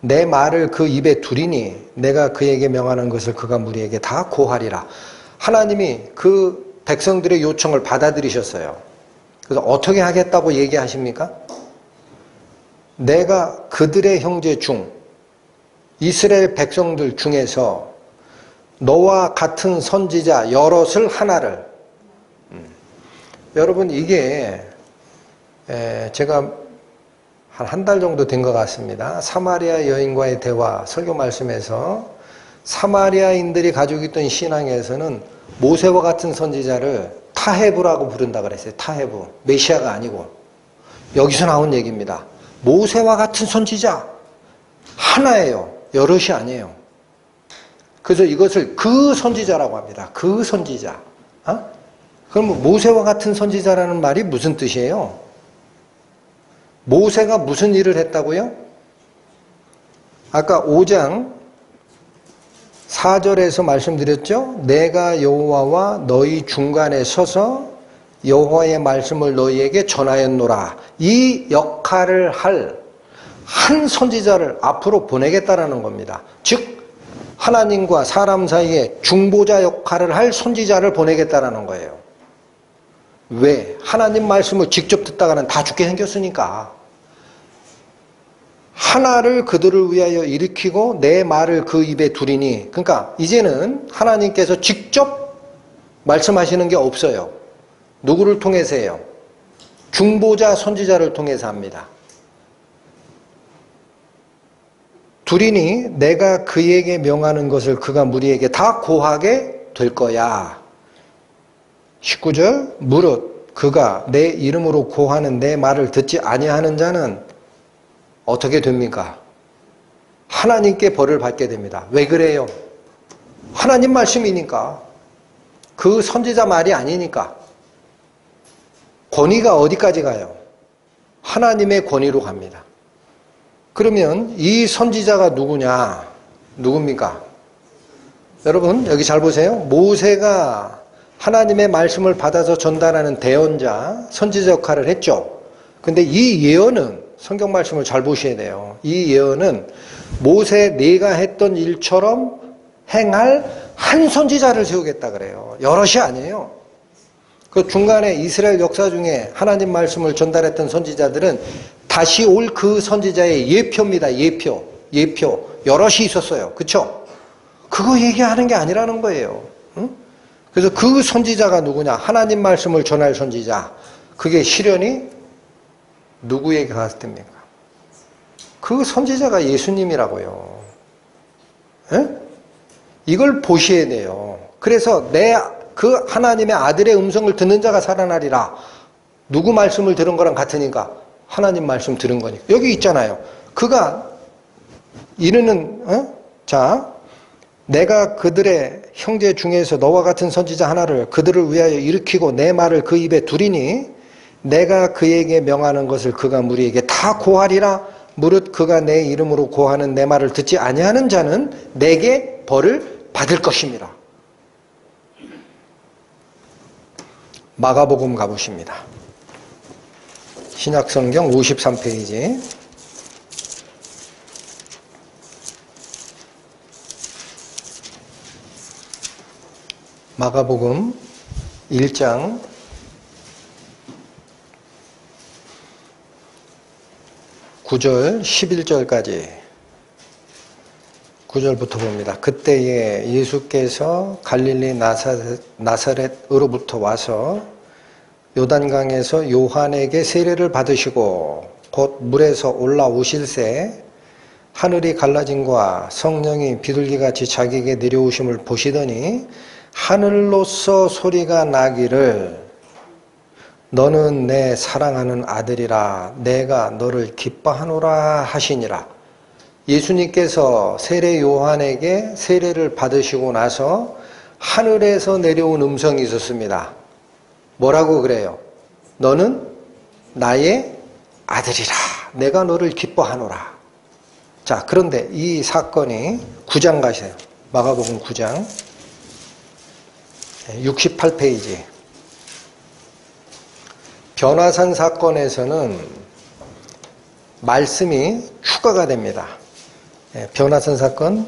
내 말을 그 입에 두리니 내가 그에게 명하는 것을 그가 무리에게 다 고하리라. 하나님이 그 백성들의 요청을 받아들이셨어요. 그래서 어떻게 하겠다고 얘기하십니까? 내가 그들의 형제 중 이스라엘 백성들 중에서 너와 같은 선지자 여럿을 하나를 여러분 이게 제가 한 달 정도 된 것 같습니다. 사마리아 여인과의 대화 설교 말씀에서 사마리아인들이 가지고 있던 신앙에서는 모세와 같은 선지자를 타헤브라고 부른다 그랬어요. 타헤브. 메시아가 아니고. 여기서 나온 얘기입니다. 모세와 같은 선지자 하나예요. 여럿이 아니에요. 그래서 이것을 그 선지자라고 합니다. 그 선지자. 그럼 모세와 같은 선지자라는 말이 무슨 뜻이에요? 모세가 무슨 일을 했다고요? 아까 5장 4절에서 말씀드렸죠? 내가 여호와와 너희 중간에 서서 여호와의 말씀을 너희에게 전하였노라. 이 역할을 할 한 선지자를 앞으로 보내겠다라는 겁니다. 즉 하나님과 사람 사이에 중보자 역할을 할 선지자를 보내겠다라는 거예요. 왜? 하나님 말씀을 직접 듣다가는 다 죽게 생겼으니까. 하나를 그들을 위하여 일으키고 내 말을 그 입에 두리니. 그러니까 이제는 하나님께서 직접 말씀하시는 게 없어요. 누구를 통해서 해요? 중보자 선지자를 통해서 합니다. 두리니 내가 그에게 명하는 것을 그가 무리에게 다 고하게 될 거야. 19절 무릇 그가 내 이름으로 고하는 내 말을 듣지 아니하는 자는 어떻게 됩니까? 하나님께 벌을 받게 됩니다. 왜 그래요? 하나님 말씀이니까. 그 선지자 말이 아니니까. 권위가 어디까지 가요? 하나님의 권위로 갑니다. 그러면 이 선지자가 누구냐? 누굽니까? 여러분 여기 잘 보세요. 모세가 하나님의 말씀을 받아서 전달하는 대언자, 선지자 역할을 했죠. 근데 이 예언은 성경 말씀을 잘 보셔야 돼요. 이 예언은 모세 네가 했던 일처럼 행할 한 선지자를 세우겠다 그래요. 여럿이 아니에요. 그 중간에 이스라엘 역사 중에 하나님 말씀을 전달했던 선지자들은 다시 올 그 선지자의 예표입니다. 예표. 여럿이 있었어요. 그렇죠? 그거 얘기하는 게 아니라는 거예요. 응? 그래서 그 선지자가 누구냐? 하나님 말씀을 전할 선지자. 그게 실현이 누구에게 갔을 때입니까? 그 선지자가 예수님이라고요. 에? 이걸 보셔야 돼요. 그래서 그 하나님의 아들의 음성을 듣는 자가 살아나리라. 누구 말씀을 들은 거랑 같으니까 하나님 말씀 들은 거니까. 여기 있잖아요. 그가 이르는 자 내가 그들의 형제 중에서 너와 같은 선지자 하나를 그들을 위하여 일으키고 내 말을 그 입에 두리니 내가 그에게 명하는 것을 그가 무리에게 다 고하리라. 무릇 그가 내 이름으로 고하는 내 말을 듣지 아니하는 자는 내게 벌을 받을 것입니다. 마가복음 가보십니다. 신약성경 53페이지. 마가복음 1장 9절 11절까지 9절부터 봅니다. 그때에 예수께서 갈릴리 나사렛으로부터 와서 요단강에서 요한에게 세례를 받으시고 곧 물에서 올라오실새 하늘이 갈라짐과 성령이 비둘기같이 자기에게 내려오심을 보시더니 하늘로서 소리가 나기를 너는 내 사랑하는 아들이라 내가 너를 기뻐하노라 하시니라. 예수님께서 세례 요한에게 세례를 받으시고 나서 하늘에서 내려온 음성이 있었습니다. 뭐라고 그래요? 너는 나의 아들이라 내가 너를 기뻐하노라. 자, 그런데 이 사건이 9장 가세요. 마가복음 9장 68페이지. 변화산 사건에서는 말씀이 추가가 됩니다. 변화산 사건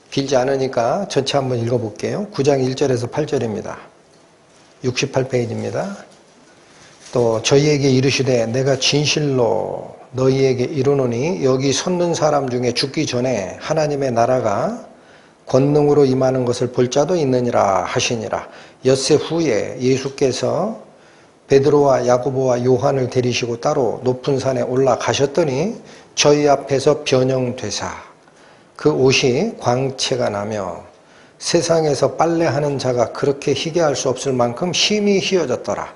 길지 않으니까 전체 한번 읽어볼게요. 9장 1절에서 8절입니다. 68페이지입니다. 또 저희에게 이르시되 내가 진실로 너희에게 이르노니 여기 섰는 사람 중에 죽기 전에 하나님의 나라가 권능으로 임하는 것을 볼 자도 있느니라 하시니라. 엿새 후에 예수께서 베드로와 야고보와 요한을 데리시고 따로 높은 산에 올라가셨더니 저희 앞에서 변형되사 그 옷이 광채가 나며 세상에서 빨래하는 자가 그렇게 희게 할 수 없을 만큼 심히 희어졌더라.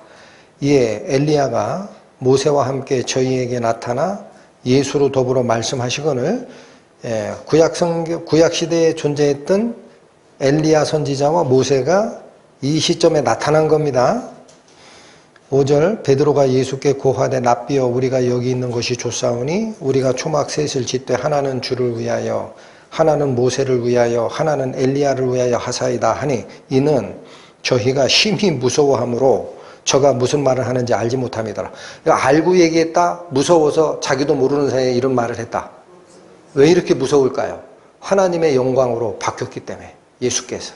이에 엘리야가 모세와 함께 저희에게 나타나 예수로 더불어 말씀하시거늘 구약시대에 존재했던 엘리야 선지자와 모세가 이 시점에 나타난 겁니다. 5절 베드로가 예수께 고하되 랍비여 우리가 여기 있는 것이 좋사오니 우리가 초막 셋을 짓되 하나는 주를 위하여 하나는 모세를 위하여 하나는 엘리야를 위하여 하사이다 하니 이는 저희가 심히 무서워하므로 저가 무슨 말을 하는지 알지 못함이더라. 그러니까 알고 얘기했다. 무서워서 자기도 모르는 사이에 이런 말을 했다. 왜 이렇게 무서울까요? 하나님의 영광으로 바뀌었기 때문에 예수께서.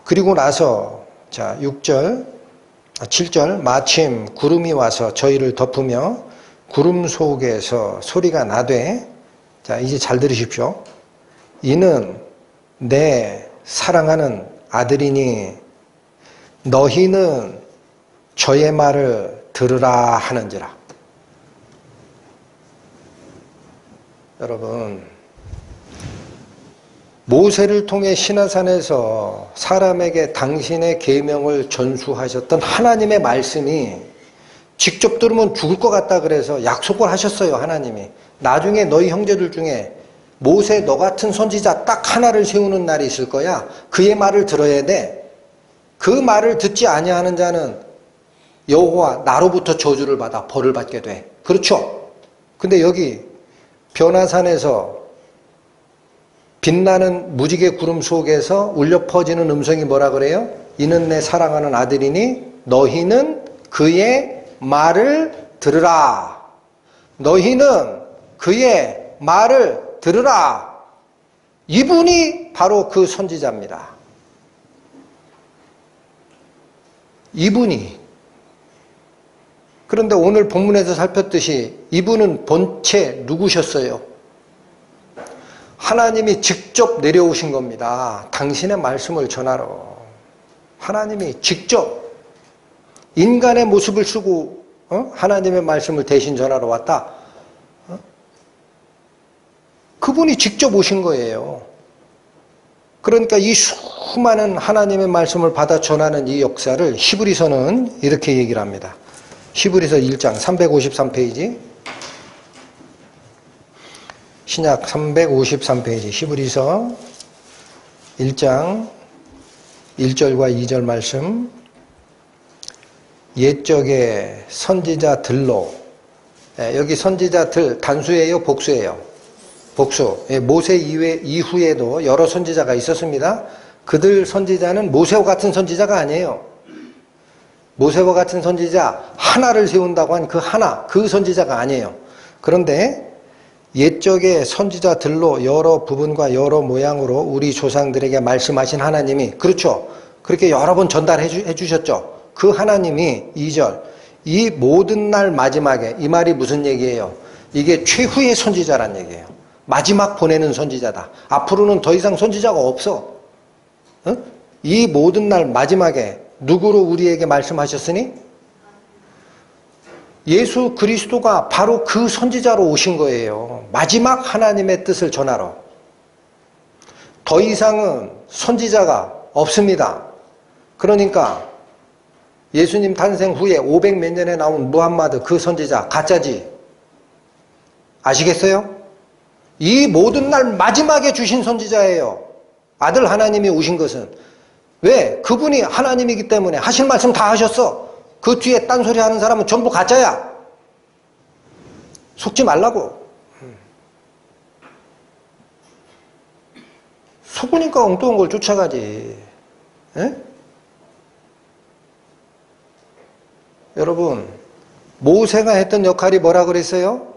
그리고 나서 자 7절 마침 구름이 와서 저희를 덮으며 구름 속에서 소리가 나되 자 이제 잘 들으십시오. 이는 내 사랑하는 아들이니 너희는 저의 말을 들으라 하는지라. 여러분 모세를 통해 시내산에서 사람에게 당신의 계명을 전수하셨던 하나님의 말씀이 직접 들으면 죽을 것 같다 그래서 약속을 하셨어요. 하나님이 나중에 너희 형제들 중에 모세 너 같은 선지자 딱 하나를 세우는 날이 있을 거야. 그의 말을 들어야 돼. 그 말을 듣지 아니하는 자는 여호와 나로부터 저주를 받아 벌을 받게 돼. 그렇죠? 근데 여기 변화산에서 빛나는 무지개 구름 속에서 울려 퍼지는 음성이 뭐라 그래요? 이는 내 사랑하는 아들이니 너희는 그의 말을 들으라. 너희는 그의 말을 들으라. 이분이 바로 그 선지자입니다. 이분이. 그런데 오늘 본문에서 살폈듯이 이분은 본체 누구셨어요? 하나님이 직접 내려오신 겁니다. 당신의 말씀을 전하러. 하나님이 직접 인간의 모습을 쓰고 하나님의 말씀을 대신 전하러 왔다. 그분이 직접 오신 거예요. 그러니까 이 수많은 하나님의 말씀을 받아 전하는 이 역사를 히브리서는 이렇게 얘기를 합니다. 히브리서 1장 353페이지 신약 353페이지 히브리서 1장 1절과 2절 말씀 옛적의 선지자들로 여기 선지자들 단수예요? 복수예요? 복수. 모세 이후에도 여러 선지자가 있었습니다. 그들 선지자는 모세와 같은 선지자가 아니에요. 모세와 같은 선지자 하나를 세운다고 한 그 하나, 그 선지자가 아니에요. 그런데 옛적의 선지자들로 여러 부분과 여러 모양으로 우리 조상들에게 말씀하신 하나님이 그렇죠. 그렇게 여러 번 전달해 주셨죠. 그 하나님이 2절 이 모든 날 마지막에 이 말이 무슨 얘기예요? 이게 최후의 선지자란 얘기예요. 마지막 보내는 선지자다. 앞으로는 더 이상 선지자가 없어. 이 모든 날 마지막에 누구로 우리에게 말씀하셨으니? 예수 그리스도가 바로 그 선지자로 오신 거예요. 마지막 하나님의 뜻을 전하러. 더 이상은 선지자가 없습니다. 그러니까 예수님 탄생 후에 500 몇 년에 나온 무함마드 그 선지자 가짜지. 아시겠어요? 이 모든 날 마지막에 주신 선지자예요. 아들 하나님이 오신 것은. 왜? 그분이 하나님이기 때문에 하실 말씀 다 하셨어. 그 뒤에 딴소리 하는 사람은 전부 가짜야. 속지 말라고. 속으니까 엉뚱한 걸 쫓아가지. 에? 여러분, 모세가 했던 역할이 뭐라 그랬어요?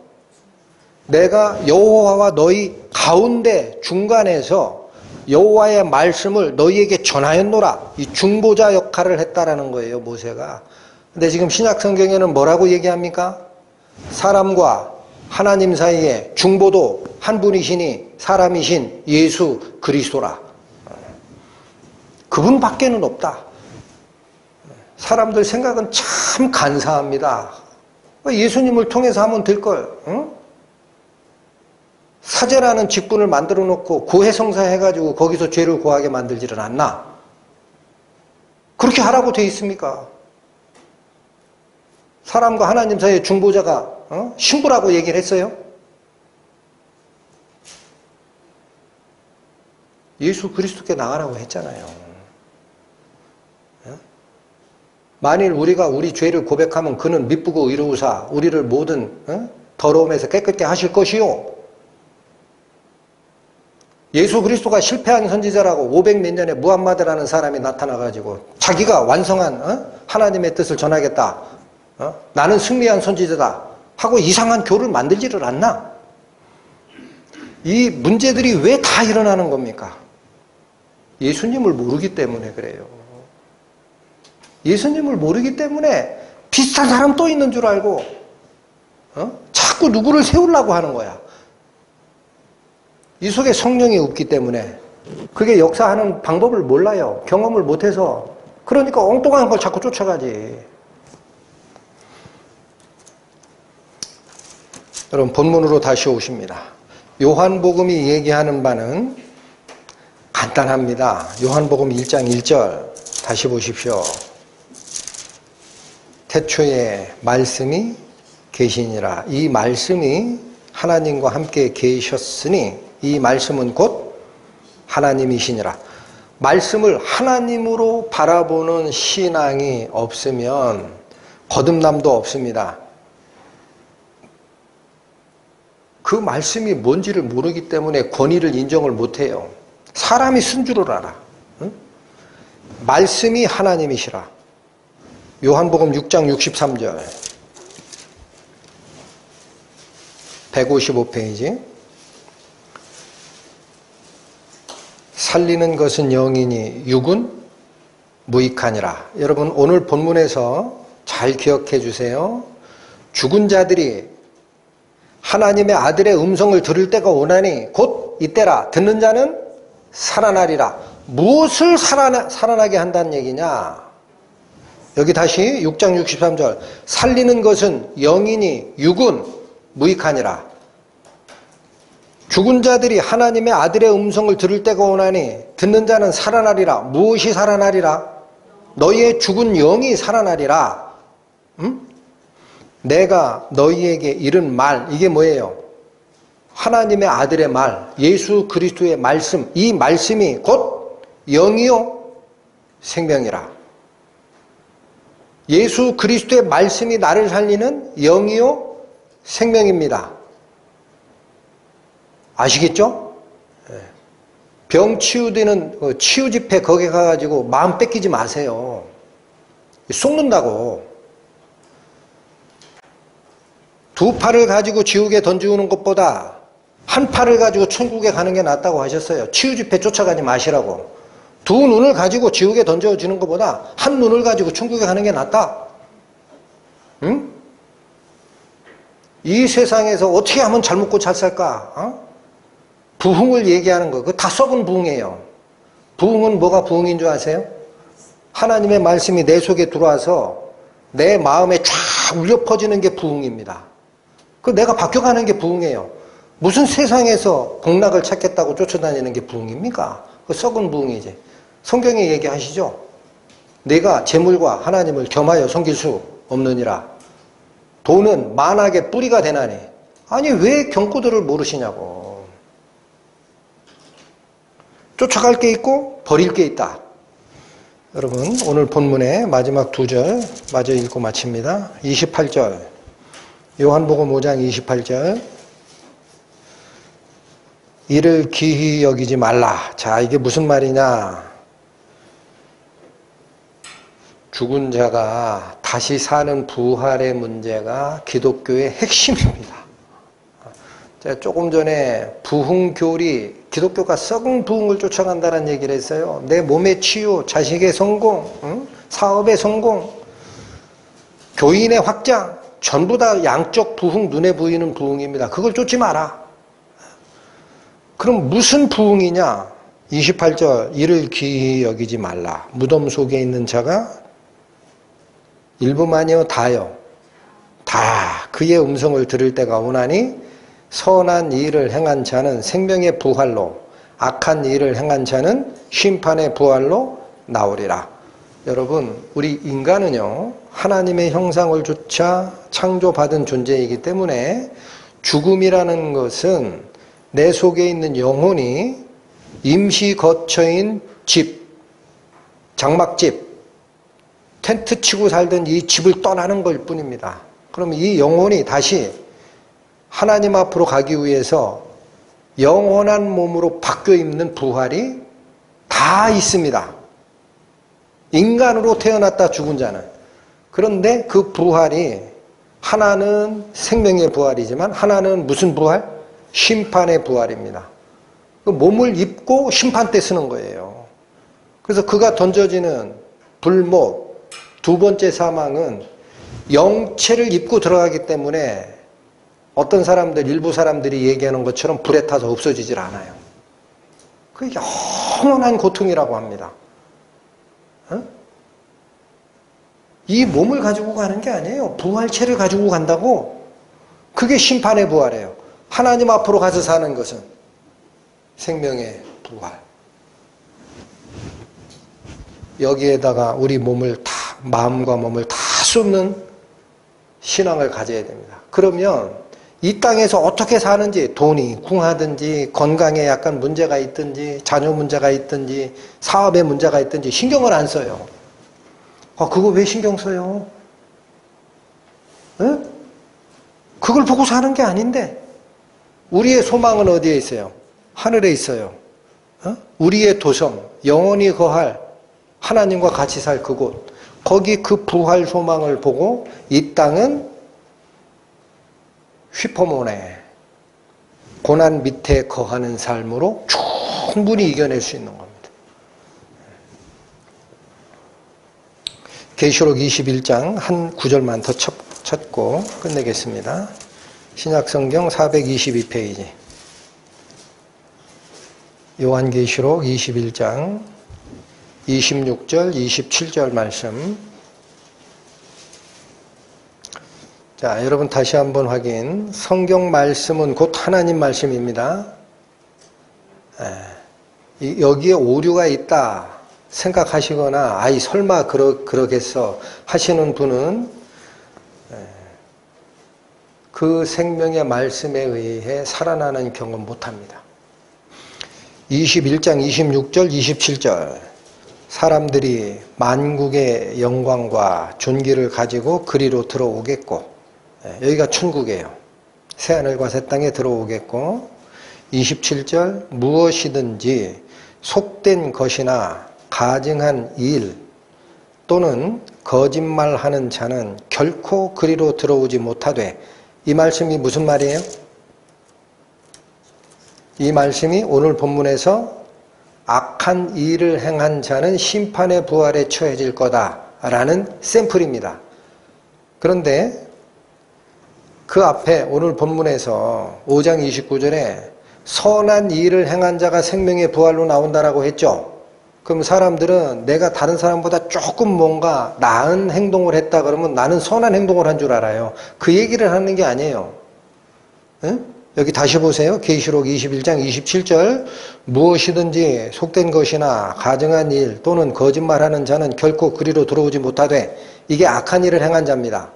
내가 여호와와 너희 가운데 중간에서 여호와의 말씀을 너희에게 전하였노라. 이 중보자 역할을 했다라는 거예요, 모세가. 근데 지금 신약 성경에는 뭐라고 얘기합니까? 사람과 하나님 사이에 중보도 한 분이시니 사람이신 예수 그리스도라. 그분밖에는 없다. 사람들 생각은 참 간사합니다. 예수님을 통해서 하면 될걸. 응? 사제라는 직분을 만들어 놓고 고해성사 해가지고 거기서 죄를 고하게 만들지를 않나? 그렇게 하라고 돼 있습니까? 사람과 하나님 사이의 중보자가 신부라고 얘기를 했어요? 예수 그리스도께 나가라고 했잖아요. 만일 우리가 우리 죄를 고백하면 그는 미쁘고 의로우사 우리를 모든 더러움에서 깨끗게 하실 것이요. 예수 그리스도가 실패한 선지자라고 500 몇 년에 무함마드라는 사람이 나타나가지고 자기가 완성한 하나님의 뜻을 전하겠다. 나는 승리한 선지자다. 하고 이상한 교를 만들지를 않나? 이 문제들이 왜 다 일어나는 겁니까? 예수님을 모르기 때문에 그래요. 예수님을 모르기 때문에 비슷한 사람 또 있는 줄 알고 자꾸 누구를 세우려고 하는 거야. 이 속에 성령이 없기 때문에 그게 역사하는 방법을 몰라요. 경험을 못해서. 그러니까 엉뚱한 걸 자꾸 쫓아가지. 여러분 본문으로 다시 오십니다. 요한복음이 얘기하는 바는 간단합니다. 요한복음 1장 1절 다시 보십시오. 태초에 말씀이 계시니라. 이 말씀이 하나님과 함께 계셨으니 이 말씀은 곧 하나님이시니라. 말씀을 하나님으로 바라보는 신앙이 없으면 거듭남도 없습니다. 그 말씀이 뭔지를 모르기 때문에 권위를 인정을 못해요. 사람이 쓴 줄을 알아. 응? 말씀이 하나님이시라. 요한복음 6장 63절 155페이지. 살리는 것은 영이니 육은 무익하니라. 여러분 오늘 본문에서 잘 기억해 주세요. 죽은 자들이 하나님의 아들의 음성을 들을 때가 오나니 곧 이때라. 듣는 자는 살아나리라. 무엇을 살아나게 한다는 얘기냐? 여기 다시 6장 63절 살리는 것은 영이니 육은 무익하니라. 죽은 자들이 하나님의 아들의 음성을 들을 때가 오나니 듣는 자는 살아나리라. 무엇이 살아나리라? 너희의 죽은 영이 살아나리라. 응? 내가 너희에게 이른 말, 이게 뭐예요? 하나님의 아들의 말, 예수 그리스도의 말씀, 이 말씀이 곧 영이요 생명이라. 예수 그리스도의 말씀이 나를 살리는 영이요 생명입니다. 아시겠죠? 병 치유되는 치유 집회 거기 가가지고 마음 뺏기지 마세요. 속는다고. 두 팔을 가지고 지옥에 던지우는 것보다 한 팔을 가지고 천국에 가는 게 낫다고 하셨어요. 치유 집회 쫓아가지 마시라고. 두 눈을 가지고 지옥에 던져지는 것보다 한 눈을 가지고 천국에 가는 게 낫다. 응? 이 세상에서 어떻게 하면 잘 먹고 잘 살까? 부흥을 얘기하는 거, 그거 다 썩은 부흥이에요. 부흥은 뭐가 부흥인 줄 아세요? 하나님의 말씀이 내 속에 들어와서 내 마음에 쫙 다 울려 퍼지는 게 부흥입니다. 그 내가 바뀌어가는 게 부흥이에요. 무슨 세상에서 복락을 찾겠다고 쫓아다니는 게 부흥입니까? 그 썩은 부흥이지. 성경에 얘기하시죠. 내가 재물과 하나님을 겸하여 섬길 수 없느니라. 돈은 만악의 뿌리가 되나니. 아니 왜 경고들을 모르시냐고. 쫓아갈 게 있고 버릴 게 있다. 여러분 오늘 본문의 마지막 두 절 마저 읽고 마칩니다. 28절 요한복음 5장 28절 이를 기히 여기지 말라. 자 이게 무슨 말이냐. 죽은 자가 다시 사는 부활의 문제가 기독교의 핵심입니다. 제가 조금 전에 부흥교리, 기독교가 썩은 부흥을 쫓아간다는 얘기를 했어요. 내 몸의 치유, 자식의 성공, 사업의 성공, 교인의 확장, 전부 다 양적 부흥, 눈에 보이는 부흥입니다. 그걸 쫓지 마라. 그럼 무슨 부흥이냐? 28절 이를 기히 여기지 말라. 무덤 속에 있는 자가 일부만이요 다요. 다 그의 음성을 들을 때가 오나니 선한 일을 행한 자는 생명의 부활로 악한 일을 행한 자는 심판의 부활로 나오리라. 여러분 우리 인간은요 하나님의 형상을 조차 창조받은 존재이기 때문에 죽음이라는 것은 내 속에 있는 영혼이 임시 거처인 집, 장막집, 텐트 치고 살던 이 집을 떠나는 걸 뿐입니다. 그럼 이 영혼이 다시 하나님 앞으로 가기 위해서 영원한 몸으로 바뀌어 입는 부활이 다 있습니다. 인간으로 태어났다 죽은 자는. 그런데 그 부활이 하나는 생명의 부활이지만 하나는 무슨 부활? 심판의 부활입니다. 그 몸을 입고 심판 때 쓰는 거예요. 그래서 그가 던져지는 불못, 두 번째 사망은 영체를 입고 들어가기 때문에 어떤 사람들, 일부 사람들이 얘기하는 것처럼 불에 타서 없어지질 않아요. 그 영원한 고통이라고 합니다. 이 몸을 가지고 가는 게 아니에요. 부활체를 가지고 간다고. 그게 심판의 부활이에요. 하나님 앞으로 가서 사는 것은 생명의 부활. 여기에다가 우리 몸을 다, 마음과 몸을 다 쏟는 신앙을 가져야 됩니다. 그러면 이 땅에서 어떻게 사는지, 돈이 궁하든지 건강에 약간 문제가 있든지 자녀 문제가 있든지 사업에 문제가 있든지 신경을 안 써요. 그거 왜 신경 써요? 응? 그걸 보고 사는 게 아닌데 우리의 소망은 어디에 있어요? 하늘에 있어요. 우리의 도성, 영원히 거할 하나님과 같이 살 그곳, 거기 그 부활 소망을 보고 이 땅은 휘퍼모네, 고난 밑에 거하는 삶으로 충분히 이겨낼 수 있는 겁니다. 계시록 21장 한 구절만 더 찾고 끝내겠습니다. 신약성경 422페이지 요한계시록 21장 26절, 27절 말씀. 자, 여러분 다시 한번 확인. 성경 말씀은 곧 하나님 말씀입니다. 여기에 오류가 있다 생각하시거나 아이 설마 그러겠어 하시는 분은 그 생명의 말씀에 의해 살아나는 경험 못합니다. 21장 26절, 27절 사람들이 만국의 영광과 존귀를 가지고 그리로 들어오겠고, 여기가 천국이에요. 새하늘과 새 땅에 들어오겠고, 27절 무엇이든지 속된 것이나 가증한 일 또는 거짓말하는 자는 결코 그리로 들어오지 못하되, 이 말씀이 무슨 말이에요? 이 말씀이 오늘 본문에서 악한 일을 행한 자는 심판의 부활에 처해질 거다라는 샘플입니다. 그런데 그 앞에 오늘 본문에서 5장 29절에 선한 일을 행한 자가 생명의 부활로 나온다라고 했죠. 그럼 사람들은 내가 다른 사람보다 조금 뭔가 나은 행동을 했다 그러면 나는 선한 행동을 한 줄 알아요. 그 얘기를 하는 게 아니에요. 에? 여기 다시 보세요. 계시록 21장 27절 무엇이든지 속된 것이나 가증한 일 또는 거짓말하는 자는 결코 그리로 들어오지 못하되 이게 악한 일을 행한 자입니다.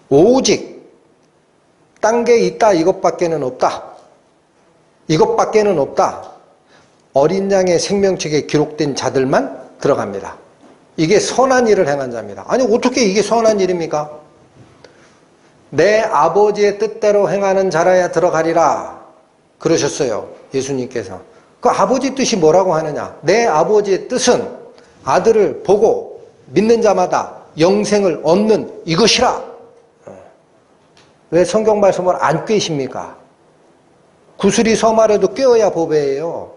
오직 딴 게 있다 이것밖에는 없다. 이것밖에는 없다. 어린 양의 생명책에 기록된 자들만 들어갑니다. 이게 선한 일을 행한 자입니다. 아니 어떻게 이게 선한 일입니까? 내 아버지의 뜻대로 행하는 자라야 들어가리라 그러셨어요. 예수님께서. 그 아버지 뜻이 뭐라고 하느냐? 내 아버지의 뜻은 아들을 보고 믿는 자마다 영생을 얻는 이것이라. 왜 성경 말씀을 안 꿰십니까? 구슬이 서말에도 꿰어야 보배예요.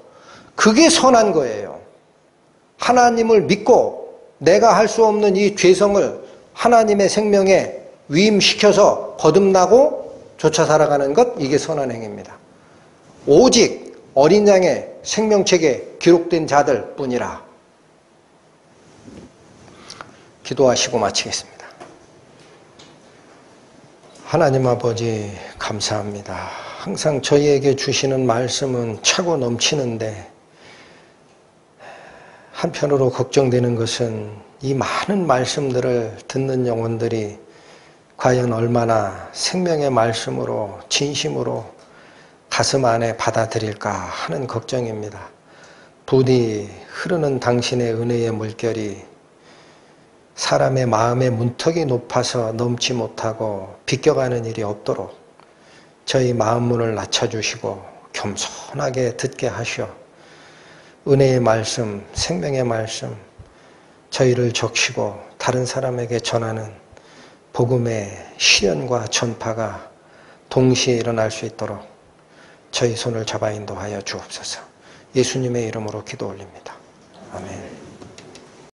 그게 선한 거예요. 하나님을 믿고 내가 할 수 없는 이 죄성을 하나님의 생명에 위임시켜서 거듭나고 쫓아 살아가는 것, 이게 선한 행위입니다. 오직 어린 양의 생명책에 기록된 자들 뿐이라. 기도하시고 마치겠습니다. 하나님 아버지 감사합니다. 항상 저희에게 주시는 말씀은 차고 넘치는데 한편으로 걱정되는 것은 이 많은 말씀들을 듣는 영혼들이 과연 얼마나 생명의 말씀으로 진심으로 가슴 안에 받아들일까 하는 걱정입니다. 부디 흐르는 당신의 은혜의 물결이 사람의 마음의 문턱이 높아서 넘지 못하고 비껴가는 일이 없도록 저희 마음 문을 낮춰주시고 겸손하게 듣게 하시어 은혜의 말씀, 생명의 말씀 저희를 적시고 다른 사람에게 전하는 복음의 시연과 전파가 동시에 일어날 수 있도록 저희 손을 잡아 인도하여 주옵소서. 예수님의 이름으로 기도 올립니다. 아멘.